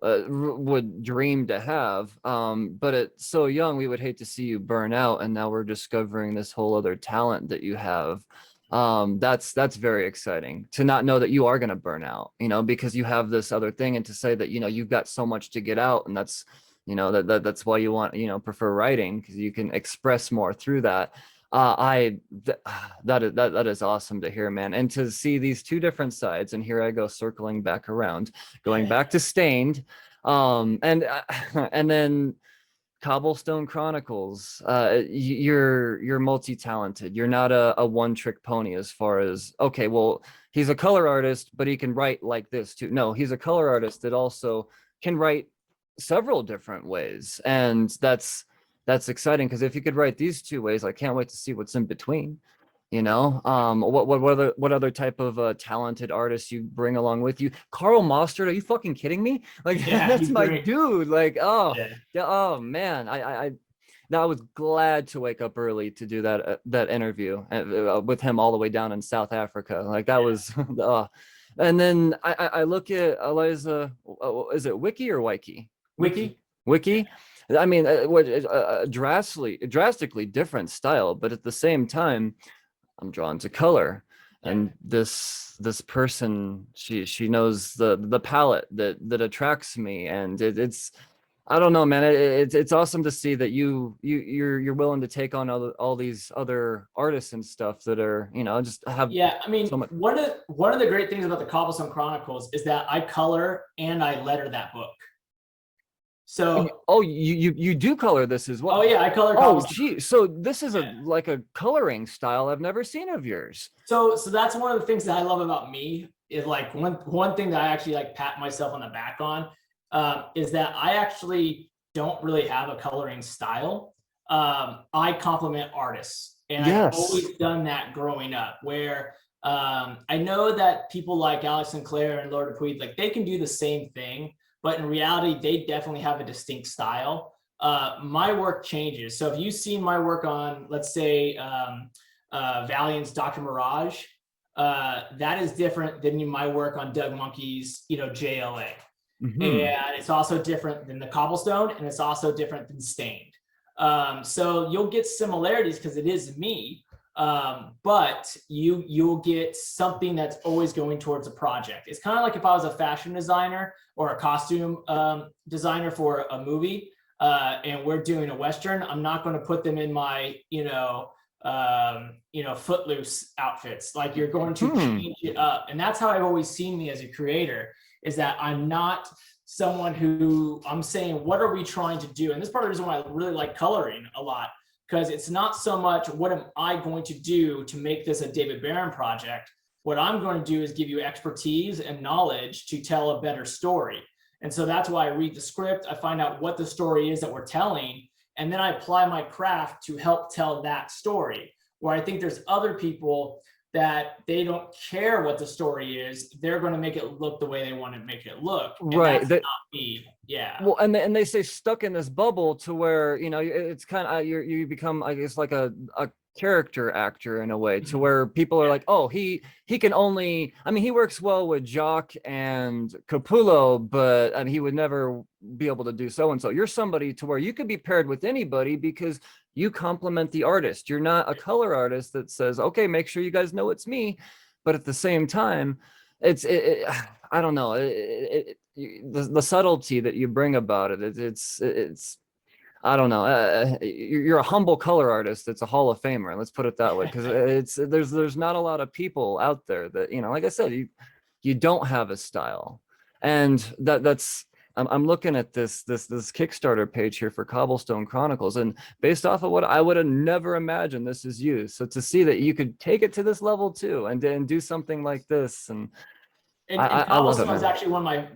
would dream to have. But at so young, we would hate to see you burn out, and now we're discovering this whole other talent that you have. That's very exciting to not know that you are going to burn out, because you have this other thing, and to say that, you've got so much to get out, and that's, that's why you want, prefer writing, because you can express more through that. That is awesome to hear, man. And to see these two different sides, and here I go circling back around, going back to Stained, and then Cobblestone Chronicles. You're multi-talented. You're not a one-trick pony as far as, okay, well, he's a color artist, but he can write like this too. No, he's a color artist that also can write several different ways, and that's exciting, because if you could write these 2 ways, I can't wait to see what's in between. What other type of talented artists you bring along with you? Carl Mostert, are you fucking kidding me? Like, Yeah, that's my great dude. Like, oh yeah. Oh man, I was glad to wake up early to do that interview with him all the way down in South Africa. Like, that was and then I look at Eliza, is it Wiki or Wiki? Wiki. I mean, drastically different style, but at the same time, I'm drawn to color. And this person, she knows the palette that attracts me, and it's, I don't know, man. It's awesome to see that you're willing to take on all these other artists and stuff that are, just have. Yeah, I mean, so much. one of the great things about the Cobblestone Chronicles is that I color and I letter that book. So you do color this as well? Oh yeah, I color. Oh gee, so this is like a coloring style I've never seen of yours. So that's one of the things that I love about me, is like one thing that I actually like pat myself on the back on, is that I actually don't really have a coloring style. I compliment artists, and I've always done that growing up, where I know that people like Alex Sinclair and Lord Puig, like, they can do the same thing, but in reality, they definitely have a distinct style. My work changes. So if you've seen my work on, let's say, Valiant's Dr. Mirage, that is different than my work on Doug Monkey's, JLA. Mm-hmm. And it's also different than the Cobblestone, and it's also different than Stained. So you'll get similarities because it is me, but you'll get something that's always going towards a project. It's kind of like if I was a fashion designer or a costume designer for a movie, and we're doing a Western, I'm not going to put them in my, Footloose outfits. Like, you're going to change it up. And that's how I've always seen me as a creator, is that I'm not someone who, I'm saying, what are we trying to do? And this is part of the reason why I really like coloring a lot, because it's not so much what am I going to do to make this a David Barron project. What I'm going to do is give you expertise and knowledge to tell a better story. And so that's why I read the script, I find out what the story is that we're telling, and then I apply my craft to help tell that story. Where I think there's other people that they don't care what the story is, they're going to make it look the way they want to make it look. And right. That's not me. Yeah. Well, and they say stuck in this bubble to where, it's kind of, you become, I guess, like a character actor in a way, to where people are like, oh, he can only, I mean, he works well with Jock and Capullo, but he would never be able to do so and so. You're somebody to where you could be paired with anybody because you complement the artist. You're not a color artist that says, okay, make sure you guys know it's me, but at the same time, I don't know, the subtlety that you bring about it, it's I don't know. You're a humble color artist. It's a Hall of Famer. Let's put it that way, because there's not a lot of people out there that, like I said, you don't have a style, and that's I'm looking at this Kickstarter page here for Cobblestone Chronicles, and based off of what I would have never imagined this is used. So to see that you could take it to this level too, and then do something like this, and And I love it, Cobblestone is man. actually one of my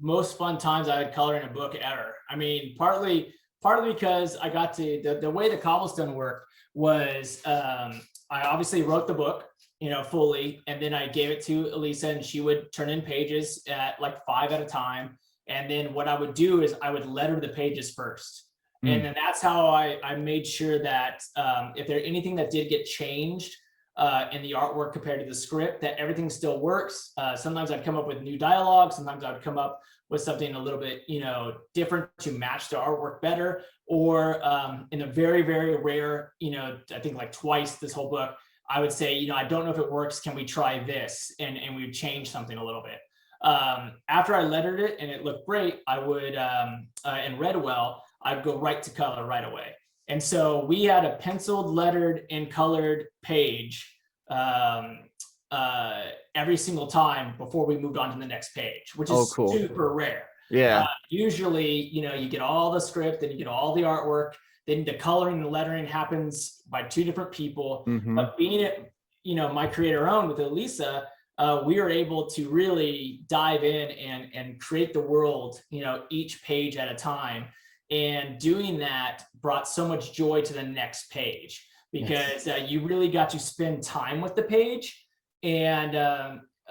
most fun times I had coloring a book ever. I mean, partly because I got to the way the Cobblestone worked was I obviously wrote the book, fully, and then I gave it to Elisa, and she would turn in pages at like 5 at a time. And then what I would do is I would letter the pages first. And then that's how I made sure that if there anything that did get changed in the artwork compared to the script, that everything still works. Sometimes I'd come up with new dialogue. Sometimes I'd come up with something a little bit, different to match the artwork better. Or in a very, very rare, I think like twice this whole book, I would say, I don't know if it works. Can we try this? And we would change something a little bit. After I lettered it and it looked great, I would, and read well, I'd go right to color right away. And so we had a penciled, lettered, and colored page every single time before we moved on to the next page, which is cool. super rare. Yeah. Usually, you get all the script and you get all the artwork. Then the coloring and lettering happens by 2 different people. But being it, my creator own with Elisa, we were able to really dive in and create the world, each page at a time. And doing that brought so much joy to the next page because you really got to spend time with the page. And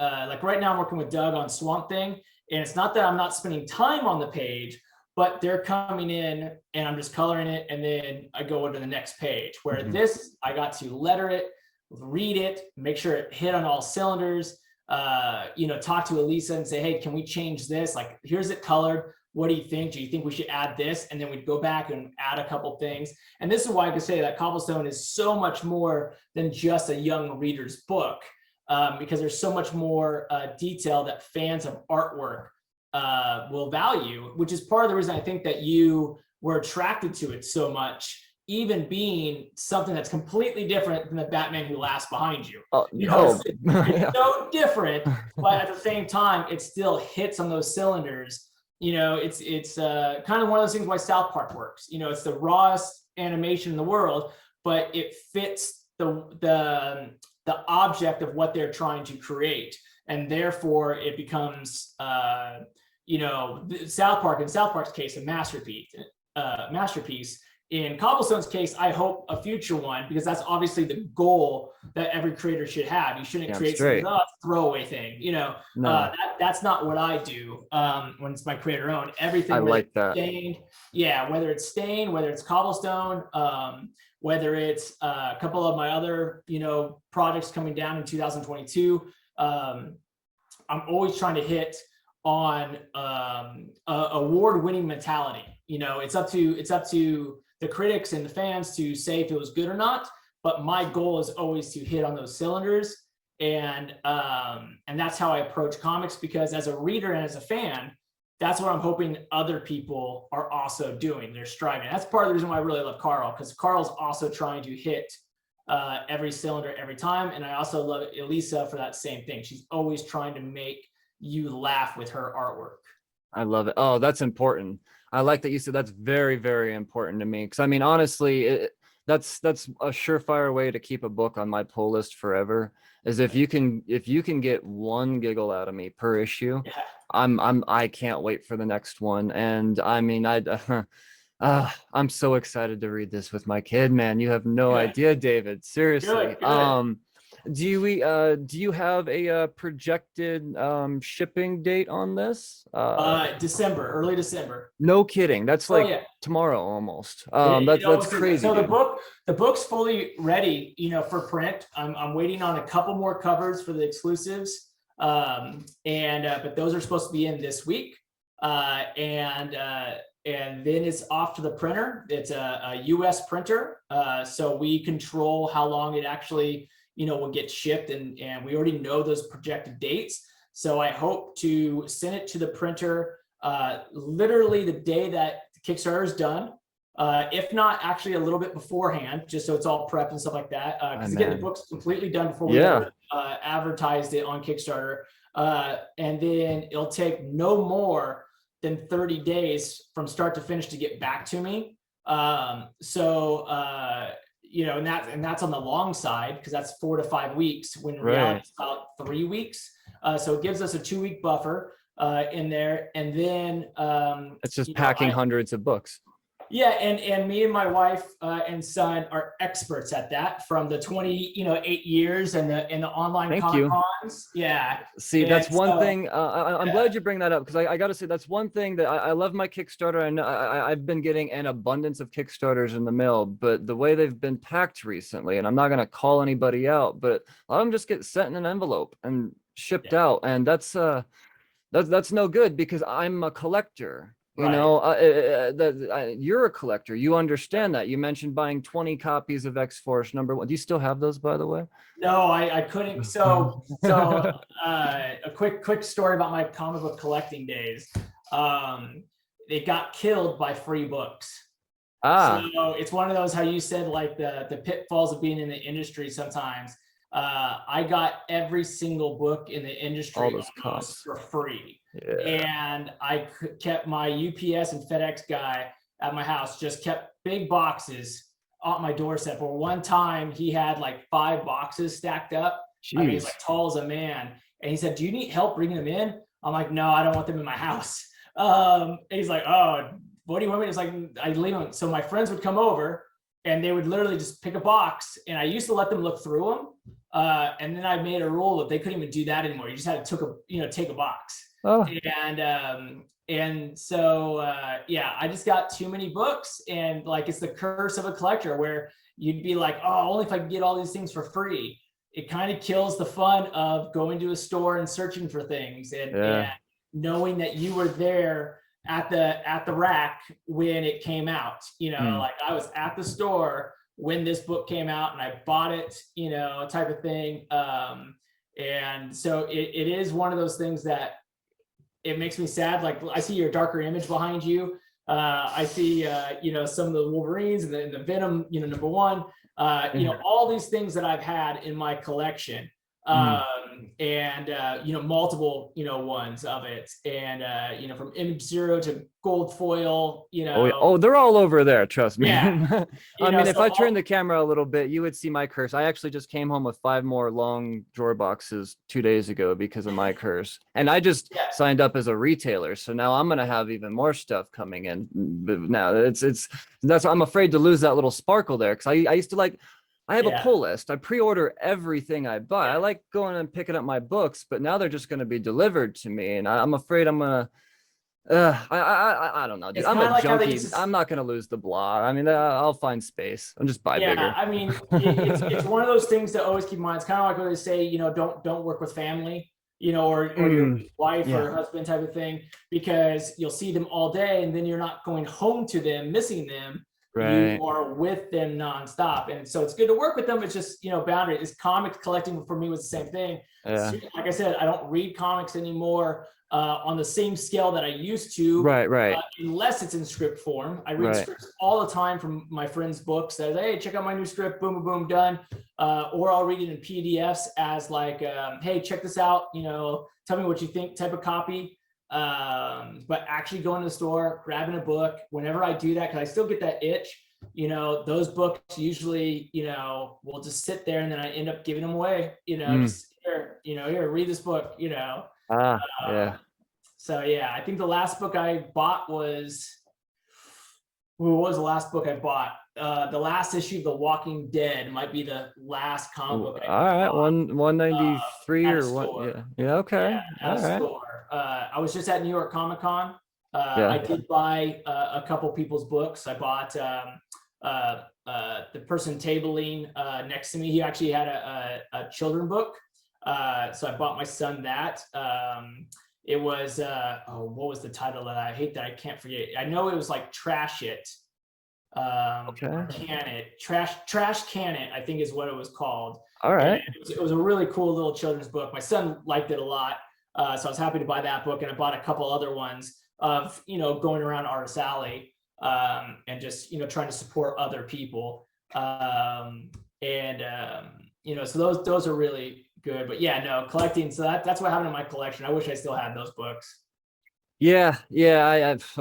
like right now I'm working with Doug on Swamp Thing. And it's not that I'm not spending time on the page, but they're coming in and I'm just coloring it. And then I go into the next page where this, I got to letter it, read it, make sure it hit on all cylinders, talk to Elisa and say, hey, can we change this? Like, here's it colored. What do you think? Do you think we should add this? And then we'd go back and add a couple things. And this is why I can say that Cobblestone is so much more than just a young reader's book, because there's so much more detail that fans of artwork will value, which is part of the reason I think that you were attracted to it so much, even being something that's completely different than the Batman Who Laughs behind you. It's so different, but at the same time, it still hits on those cylinders. It's kind of one of those things why South Park works. It's the rawest animation in the world, but it fits the object of what they're trying to create, and therefore it becomes South Park, in South Park's case, a masterpiece. In Cobblestone's case, I hope a future one, because that's obviously the goal that every creator should have. You shouldn't create some throwaway thing. That's not what I do when it's my creator own. Everything I like that. Stained, whether it's Stained, whether it's Cobblestone, whether it's a couple of my other projects coming down in 2022. I'm always trying to hit on award-winning mentality. It's up to the critics and the fans to say if it was good or not, but my goal is always to hit on those cylinders. And that's how I approach comics, because as a reader and as a fan, that's what I'm hoping other people are also doing. They're striving. That's part of the reason why I really love Carl, because Carl's also trying to hit every cylinder every time. And I also love Elisa for that same thing. She's always trying to make you laugh with her artwork. I love it. Oh, that's important. I like that you said that's very, very important to me. Because I mean, honestly, that's a surefire way to keep a book on my pull list forever. Is if you can get one giggle out of me per issue, I can't wait for the next one. And I mean, I'm so excited to read this with my kid, man. You have no idea, David. Seriously. Good. Do you have a projected shipping date on this? December, early December. No kidding. That's like tomorrow almost. That's crazy. So the book's fully ready, for print. I'm waiting on a couple more covers for the exclusives. But those are supposed to be in this week. And then it's off to the printer. It's a US printer. So we control how long it actually will get shipped, and we already know those projected dates. So I hope to send it to the printer literally the day that Kickstarter is done, if not actually a little bit beforehand, just so it's all prepped and stuff like that. Because again, the book's completely done before we advertised it on Kickstarter. And then it'll take no more than 30 days from start to finish to get back to me. You know, and that's on the long side, because that's 4 to 5 weeks, when in reality it's about 3 weeks. So it gives us a 2-week buffer in there. And then it's just packing hundreds of books. Yeah, and me and my wife and son are experts at that, from the 8 years and the online Comic-Cons. Yeah. See, that's one thing. I'm glad you bring that up, because I got to say, that's one thing that I love my Kickstarter. And I've been getting an abundance of Kickstarters in the mail, but the way they've been packed recently, and I'm not going to call anybody out, but a lot of them just get sent in an envelope and shipped out. And that's no good, because I'm a collector. You know, you're a collector. You understand that. You mentioned buying 20 copies of X-Force #1. Do you still have those, by the way? No, I couldn't. So a quick story about my comic book collecting days. It got killed by free books. So it's one of those, how you said, like the pitfalls of being in the industry sometimes. I got every single book in the industry for free. And I kept my UPS and FedEx guy at my house, just kept big boxes on my doorstep. Or one time he had like 5 boxes stacked up. Jeez. I mean, he's like tall as a man. And he said, "Do you need help bringing them in?" I'm like, "No, I don't want them in my house." And he's like, "Oh, what do you want me to?" It's like, I leave them. So my friends would come over and they would literally just pick a box. And I used to let them look through them. And then I made a rule that they couldn't even do that anymore. You just had to take a box. And so I just got too many books, and like, it's the curse of a collector, where you'd be like, "Oh, only if I can get all these things for free." It kind of kills the fun of going to a store and searching for things, and knowing that you were there at the rack when it came out. Like, I was at the store when this book came out and I bought it, type of thing. And so it is one of those things that it makes me sad. Like, I see your darker image behind you. I see, some of the Wolverines and the Venom, #1, all these things that I've had in my collection. Multiple, ones of it. And, from Image Zero to Gold Foil, Oh, they're all over there. Trust me. Yeah. I mean, if I turn the camera a little bit, you would see my curse. I actually just came home with 5 more long drawer boxes 2 days ago because of my curse. And I just signed up as a retailer. So now I'm going to have even more stuff coming in. But now I'm afraid to lose that little sparkle there. Cause I used to I have a pull list. I pre-order everything I buy. I like going and picking up my books, but now they're just going to be delivered to me. And I'm afraid I'm going to, I don't know, dude. I'm a junkie. I'm not going to lose the blog. I mean, I'll find space. I'll just buy bigger. I mean, it's one of those things to always keep in mind. It's kind of like what they say, don't work with family, or your wife or husband type of thing, because you'll see them all day and then you're not going home to them, missing them. Right. You are with them nonstop. And so it's good to work with them. It's just, boundary. Is comic collecting for me was the same thing. Yeah. Like I said, I don't read comics anymore on the same scale that I used to. Right. Unless it's in script form. I read scripts all the time from my friends' books that, "Hey, check out my new script, boom, boom, boom, done." Or I'll read it in PDFs as like, "Hey, check this out, tell me what you think," type of copy. But actually going to the store, grabbing a book, whenever I do that, because I still get that itch, those books usually, will just sit there, and then I end up giving them away, just here, read this book, So I think the last book I bought was, what was the last book I bought? The last issue of The Walking Dead might be the last comic book I bought. 193 or what? Yeah, okay. At a store. I was just at New York Comic Con. I did buy a couple people's books. I bought the person tabling next to me. He actually had a children book. So I bought my son that. It was, what was the title of that? I hate that I can't forget. I know it was like Trash It. Can It. Trash Can It, I think is what it was called. All right. It was a really cool little children's book. My son liked it a lot. So I was happy to buy that book, and I bought a couple other ones of, going around Artist Alley and just, trying to support other people. So those are really good. But collecting. So that's what happened in my collection. I wish I still had those books. Yeah, I've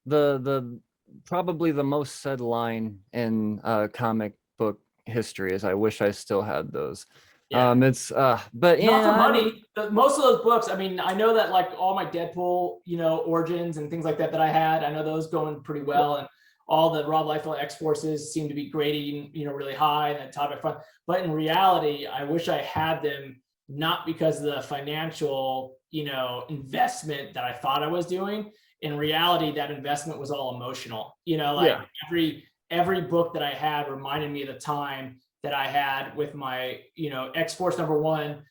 the probably the most said line in comic book history is, "I wish I still had those." Yeah. It's but Not yeah, for I mean, money. Most of those books, I mean, I know that like all my Deadpool, origins and things like that that I had, I know those going pretty well, and all the Rob Liefeld X Forces seem to be grading, really high and that topic fun. But in reality, I wish I had them, not because of the financial, investment that I thought I was doing. In reality, that investment was all emotional. Like yeah, every book that I had reminded me of the time that I had with my, X Force #1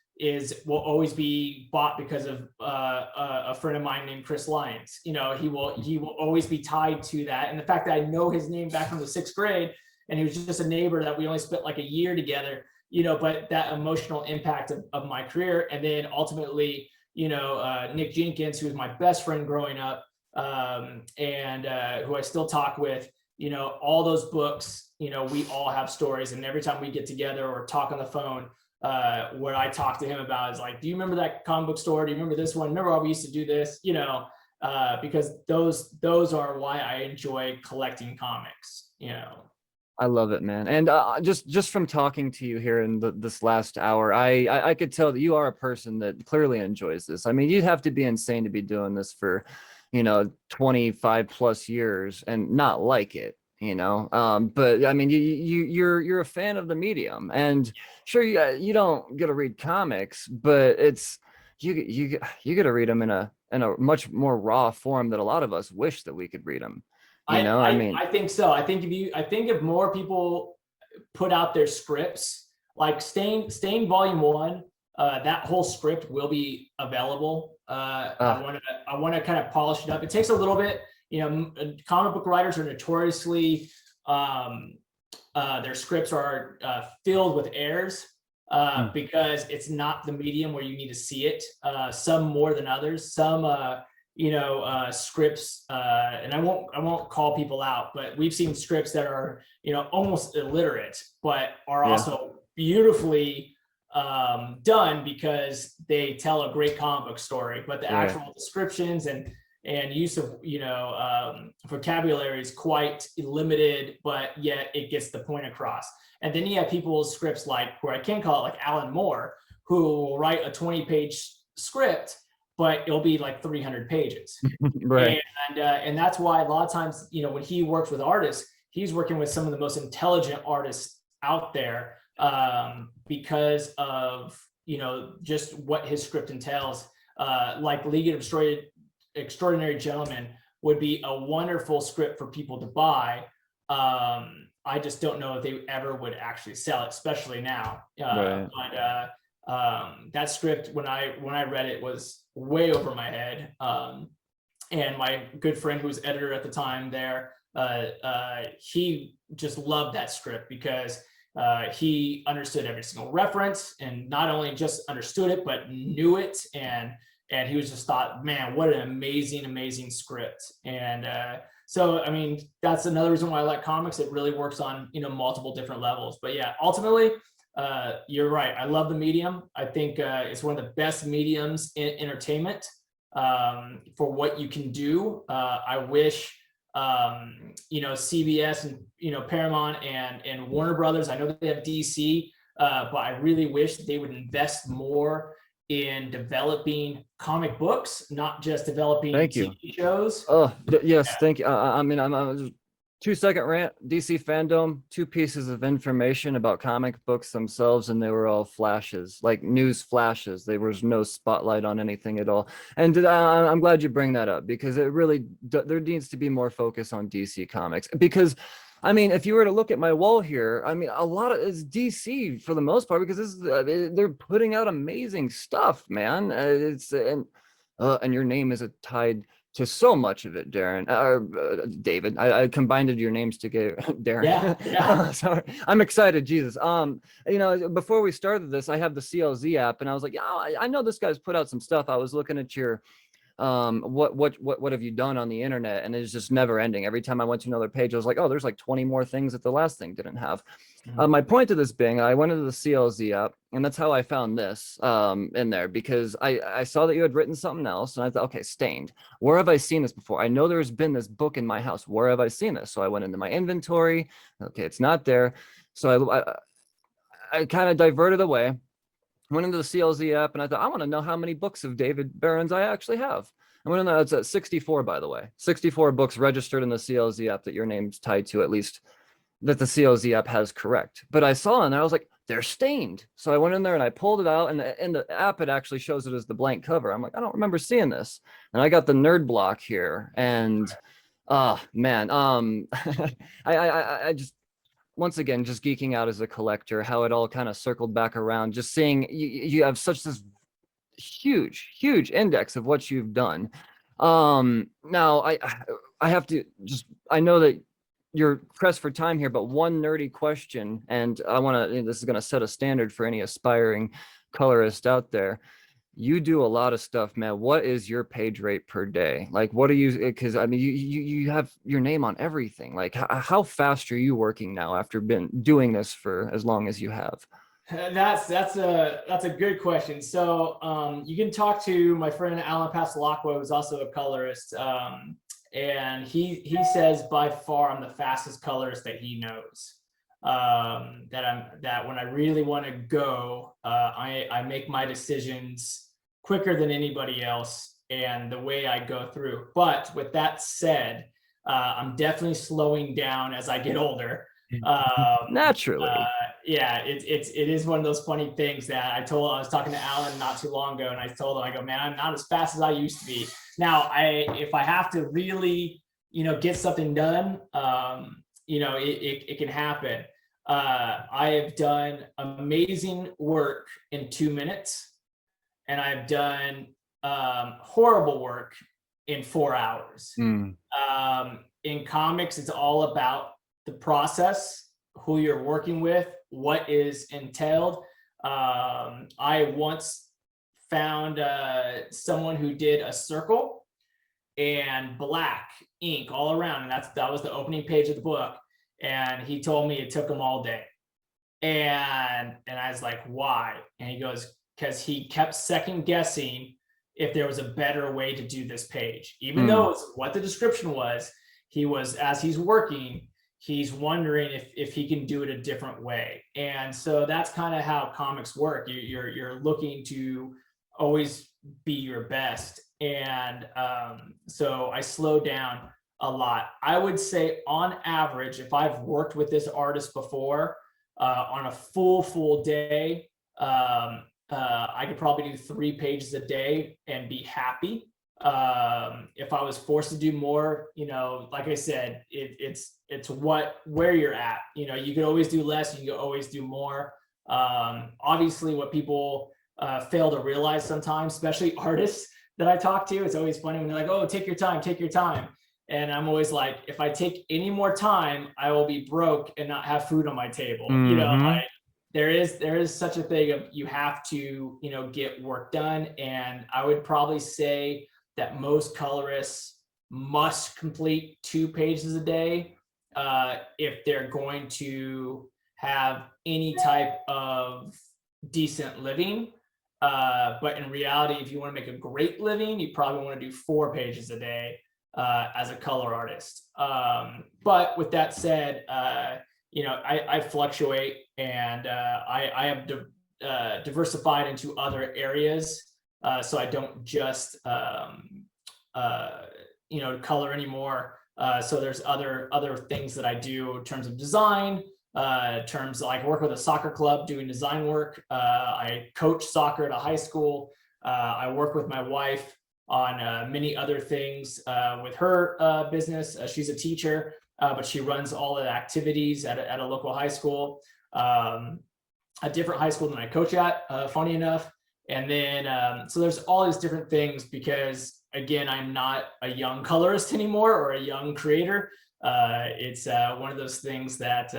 will always be bought because of a friend of mine named Chris Lyons. He will always be tied to that, and the fact that I know his name back from the 6th grade, and he was just a neighbor that we only spent like a year together. But that emotional impact of my career, and then ultimately, Nick Jenkins, who was my best friend growing up, and who I still talk with. All those books, we all have stories, and every time we get together or talk on the phone, what I talk to him about is like, do you remember that comic book store? Do you remember this one? Remember how we used to do this? Because those are why I enjoy collecting comics. I love it, man. And just from talking to you here in this last hour, I could tell that you are a person that clearly enjoys this. I mean, you'd have to be insane to be doing this for, 25 plus years and not like it, but I mean, you're a fan of the medium, and sure, you don't get to read comics, but it's you get to read them in a much more raw form that a lot of us wish that we could read them. I mean, I think so. I think if more people put out their scripts, like Stain Volume 1, that whole script will be available. uh, I want to kind of polish it up. It takes a little bit. Comic book writers are notoriously, their scripts are filled with errors, because it's not the medium where you need to see it. Some more than others. Some scripts, and I won't call people out, but we've seen scripts that are almost illiterate, but are yeah, also beautifully done because they tell a great comic book story. But the right. actual descriptions and use of vocabulary is quite limited, but yet it gets the point across. And then you have people's scripts like, where I can call it, like Alan Moore, who will write a 20-page script, but it'll be like 300 pages. Right. And that's why a lot of times, when he works with artists, he's working with some of the most intelligent artists out there, because of just what his script entails. Like League of Extraordinary Gentlemen would be a wonderful script for people to buy. I just don't know if they ever would actually sell it, especially now. Right. But that script, when I read it, was way over my head. And my good friend, who was editor at the time there, he just loved that script because he understood every single reference, and not only just understood it, but knew it. And he was just thought, man, what an amazing script. And so, I mean, that's another reason why I like comics. It really works on, multiple different levels. But yeah, ultimately, you're right. I love the medium. I think it's one of the best mediums in entertainment, for what you can do. I wish, CBS and, Paramount and Warner Brothers, I know that they have DC, but I really wish that they would invest more in developing comic books, not just developing Thank you. TV shows. Oh, yes, thank you. I mean, I'm 2 second rant. DC fandom, two pieces of information about comic books themselves, and they were all flashes, like news flashes. There was no spotlight on anything at all. And I'm glad you bring that up, because it really there needs to be more focus on DC comics. Because I mean, if you were to look at my wall here, I mean, a lot of it's DC for the most part, because this is they're putting out amazing stuff, man. It's and your name is tied to so much of it, Darren, David. I combined your names to get Yeah, Darren. yeah. Sorry, I'm excited. Jesus. Before we started this, I have the CLZ app, and I was like, yeah, I know this guy's put out some stuff. I was looking at your what have you done on the internet? And it's just never ending. Every time I went to another page, I was like, oh, there's like 20 more things that the last thing didn't have. My point to this being, I went into the CLZ app, and that's how I found this in there, because I saw that you had written something else, and I thought, okay, Stained. Where have I seen this before? I know there's been this book in my house. Where have I seen this? So I went into my inventory. Okay, it's not there. So I kind of diverted away, went into the CLZ app, and I thought, I want to know how many books of David Barron's I actually have. I went in there, it's at 64, by the way. 64 books registered in the CLZ app that your name's tied to, at least that the CLZ app has correct. But I saw in there, I was like, they're stained. So I went in there and I pulled it out, and in the app, it actually shows it as the blank cover. I'm like, I don't remember seeing this. And I got the nerd block here, and man, I just, once again, just geeking out as a collector, how it all kind of circled back around, just seeing you have such this huge index of what you've done. Now I have to just, I know that you're pressed for time here, but one nerdy question, and I want to, this is going to set a standard for any aspiring colorist out there. You do a lot of stuff, man. What is your page rate per day? Like, what do you, because I mean, you have your name on everything. Like, how fast are you working now after been doing this for as long as you have? That's a good question. So you can talk to my friend Alan Pasalacqua, who's also a colorist, and he says by far I'm the fastest colorist that he knows. That when I really want to go, I make my decisions quicker than anybody else, and the way I go through. But with that said, I'm definitely slowing down as I get older. Naturally. Yeah, it is one of those funny things that I was talking to Alan not too long ago, and I told him, I go, man, I'm not as fast as I used to be. Now, if I have to really, get something done, it can happen. I have done amazing work in 2 minutes, and I've done horrible work in 4 hours. In comics, it's all about the process, who you're working with, what is entailed. I once found someone who did a circle and black ink all around, and that was the opening page of the book. And he told me it took him all day. And I was like, why? And he goes, because he kept second guessing if there was a better way to do this page. Even though it's what the description was, as he's working, he's wondering if he can do it a different way. And so that's kind of how comics work. You're looking to always be your best. And so I slow down a lot. I would say on average, if I've worked with this artist before, on a full day, I could probably do 3 pages a day and be happy. If I was forced to do more, like I said, it's where you're at. You could always do less, you could always do more. Obviously, what people fail to realize sometimes, especially artists that I talk to, it's always funny when they're like, oh, take your time. And I'm always like, if I take any more time, I will be broke and not have food on my table. Like there is such a thing of, you have to, get work done. And I would probably say that most colorists must complete 2 pages a day if they're going to have any type of decent living. But in reality, if you want to make a great living, you probably want to do 4 pages a day as a color artist. But with that said, I fluctuate, and I have diversified into other areas. So I don't just, color anymore. So there's other things that I do in terms of design, terms like I work with a soccer club doing design work. I coach soccer at a high school. I work with my wife on many other things with her business. She's a teacher, but she runs all the activities at a local high school, a different high school than I coach at, funny enough. And then, so there's all these different things because, again, I'm not a young colorist anymore or a young creator. It's one of those things that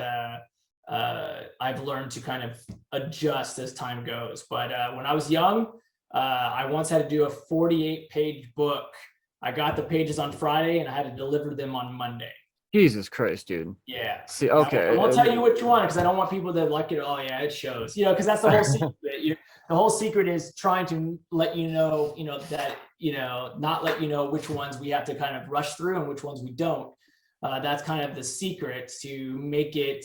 I've learned to kind of adjust as time goes. But when I was young, I once had to do a 48-page book. I got the pages on Friday and I had to deliver them on Monday. Jesus Christ, dude. Yeah. See, I okay. won't tell you which one because I don't want people to like it. Oh yeah, it shows. Because that's the whole secret. The whole secret is trying to let you know, that not let you know which ones we have to kind of rush through and which ones we don't. That's kind of the secret to make it.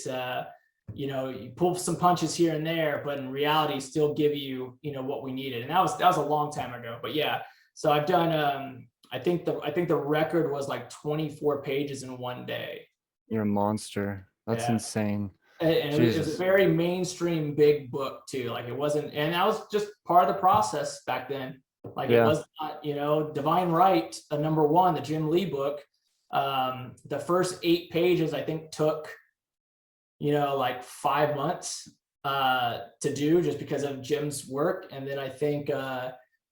You pull some punches here and there, but in reality, still give you what we needed. And that was a long time ago. But yeah, so I've done. I think the record was like 24 pages in one day. You're a monster. That's insane. And it was a very mainstream big book too. Like it wasn't, and that was just part of the process back then. Like it was not, Divine Right, #1, the Jim Lee book. The first 8 pages I think took, like 5 months to do just because of Jim's work. And then I think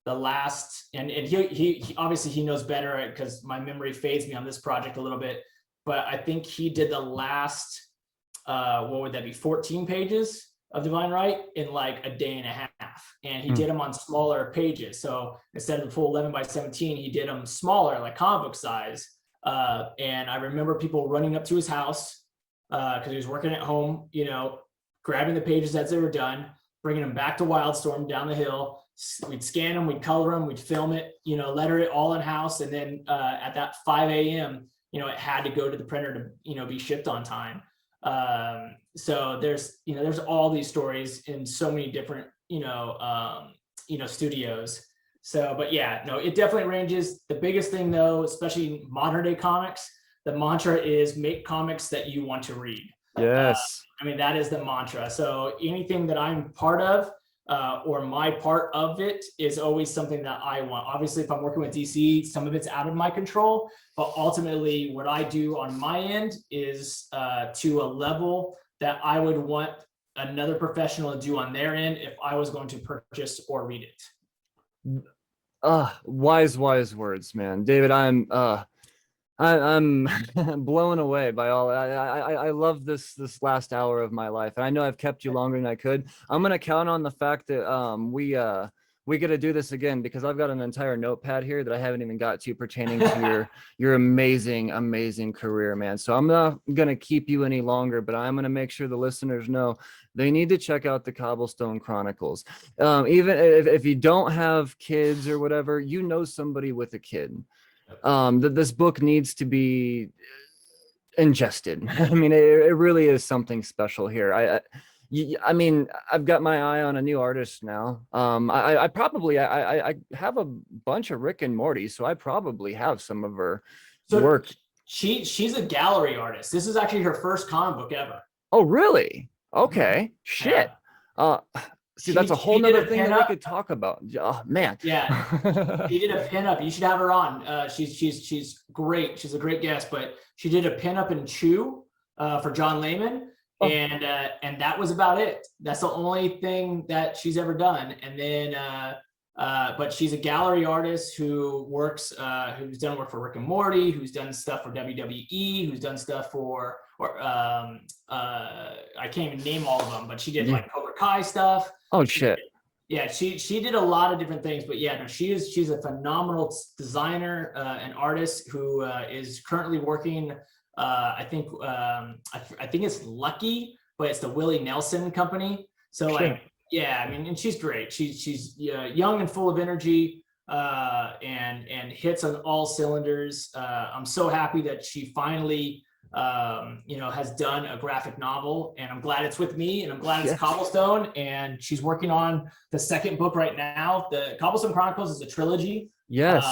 the last, and he obviously he knows better because my memory fades me on this project a little bit, but I think he did the last, what would that be, 14 pages of Divine Right in like a day and a half. And he did them on smaller pages. So instead of the full 11 by 17, he did them smaller, like comic book size. And I remember people running up to his house because he was working at home, grabbing the pages as they were done, bringing them back to Wildstorm down the hill. We'd scan them, we'd color them, we'd film it, letter it all in house. And then at that 5 a.m., it had to go to the printer to, be shipped on time. So there's all these stories in so many different, studios. So, but yeah, no, it definitely ranges. The biggest thing though, especially modern day comics, the mantra is make comics that you want to read. Yes. That is the mantra. So anything that I'm part of, or my part of it is always something that I want. Obviously, if I'm working with DC, some of it's out of my control, but ultimately what I do on my end is to a level that I would want another professional to do on their end if I was going to purchase or read it. Wise words, man. David, I'm blown away by all. I love this last hour of my life, and I know I've kept you longer than I could. I'm gonna count on the fact that we get to do this again because I've got an entire notepad here that I haven't even got to pertaining to your amazing career, man. So I'm not gonna keep you any longer, but I'm gonna make sure the listeners know they need to check out the Cobblestone Chronicles. Even if you don't have kids or whatever, somebody with a kid. That this book needs to be ingested. It really is something special here. I've got my eye on a new artist now. I probably have a bunch of Rick and Morty, so I probably have some of her work. She's a gallery artist. This is actually her first comic book ever. Oh, really? Okay. Shit. See, that's a whole nother thing that we could talk about. Oh man. Yeah. She did a pinup. You should have her on. She's great. She's a great guest, but she did a pinup in Chew for John Layman. Oh. And that was about it. That's the only thing that she's ever done. And then but she's a gallery artist who works, who's done work for Rick and Morty, who's done stuff for WWE, who's done stuff for I can't even name all of them, but she did like Cobra Kai stuff. Oh shit. She did a lot of different things, but yeah, no, she's a phenomenal designer and artist who is currently working. I think it's Lucky, but it's the Willie Nelson company. So sure. And she's great. She's young and full of energy and hits on all cylinders. I'm so happy that she finally has done a graphic novel, and I'm glad it's with me, and I'm glad it's Cobblestone, and she's working on the second book right now. The Cobblestone Chronicles is a trilogy. Yes.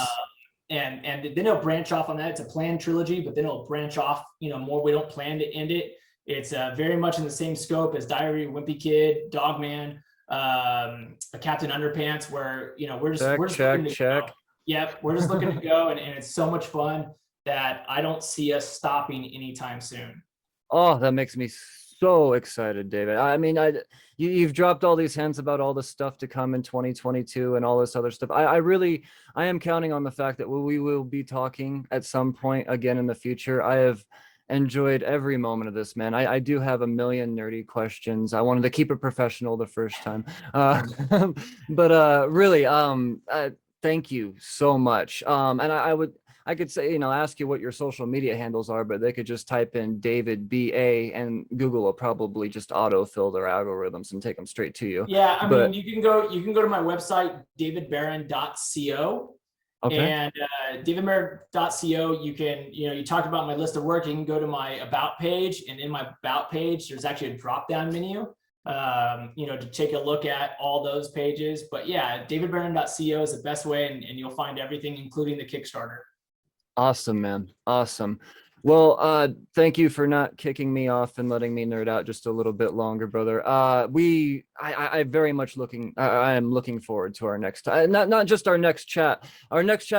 And then it'll branch off on that. It's a planned trilogy, but then it'll branch off, more. We don't plan to end it. It's very much in the same scope as Diary of a Wimpy Kid, Dogman, Captain Underpants, where, we're just check. Yep. We're just looking to go. And it's so much fun that I don't see us stopping anytime soon. Oh, that makes me so excited, David. You've dropped all these hints about all the stuff to come in 2022 and all this other stuff. I am counting on the fact that we will be talking at some point again in the future. I have enjoyed every moment of this, man. I do have a million nerdy questions. I wanted to keep it professional the first time. But really, thank you so much. And I could say, ask you what your social media handles are, but they could just type in David BA and Google will probably just autofill their algorithms and take them straight to you. Yeah, I But mean, you can go to my website, davidbarron.co. okay. And davidbarron.co, you can, you talked about my list of work. You can go to my about page, and in my about page, there's actually a drop down menu, to take a look at all those pages. But yeah, davidbarron.co is the best way, and you'll find everything, including the Kickstarter. Awesome, man. Awesome. Well, thank you for not kicking me off and letting me nerd out just a little bit longer, brother. I very much I am looking forward to our next, not just our next chat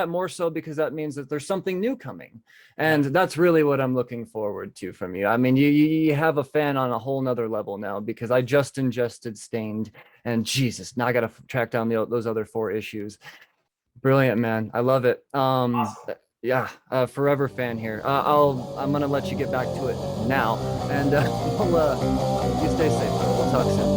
more so because that means that there's something new coming. And that's really what I'm looking forward to from you. I mean, you have a fan on a whole nother level now, because I just ingested Stained, and Jesus, now I got to track down those other 4 issues. Brilliant, man. I love it. Awesome. Yeah, forever fan here. I'm gonna let you get back to it now, and you stay safe. We'll talk soon.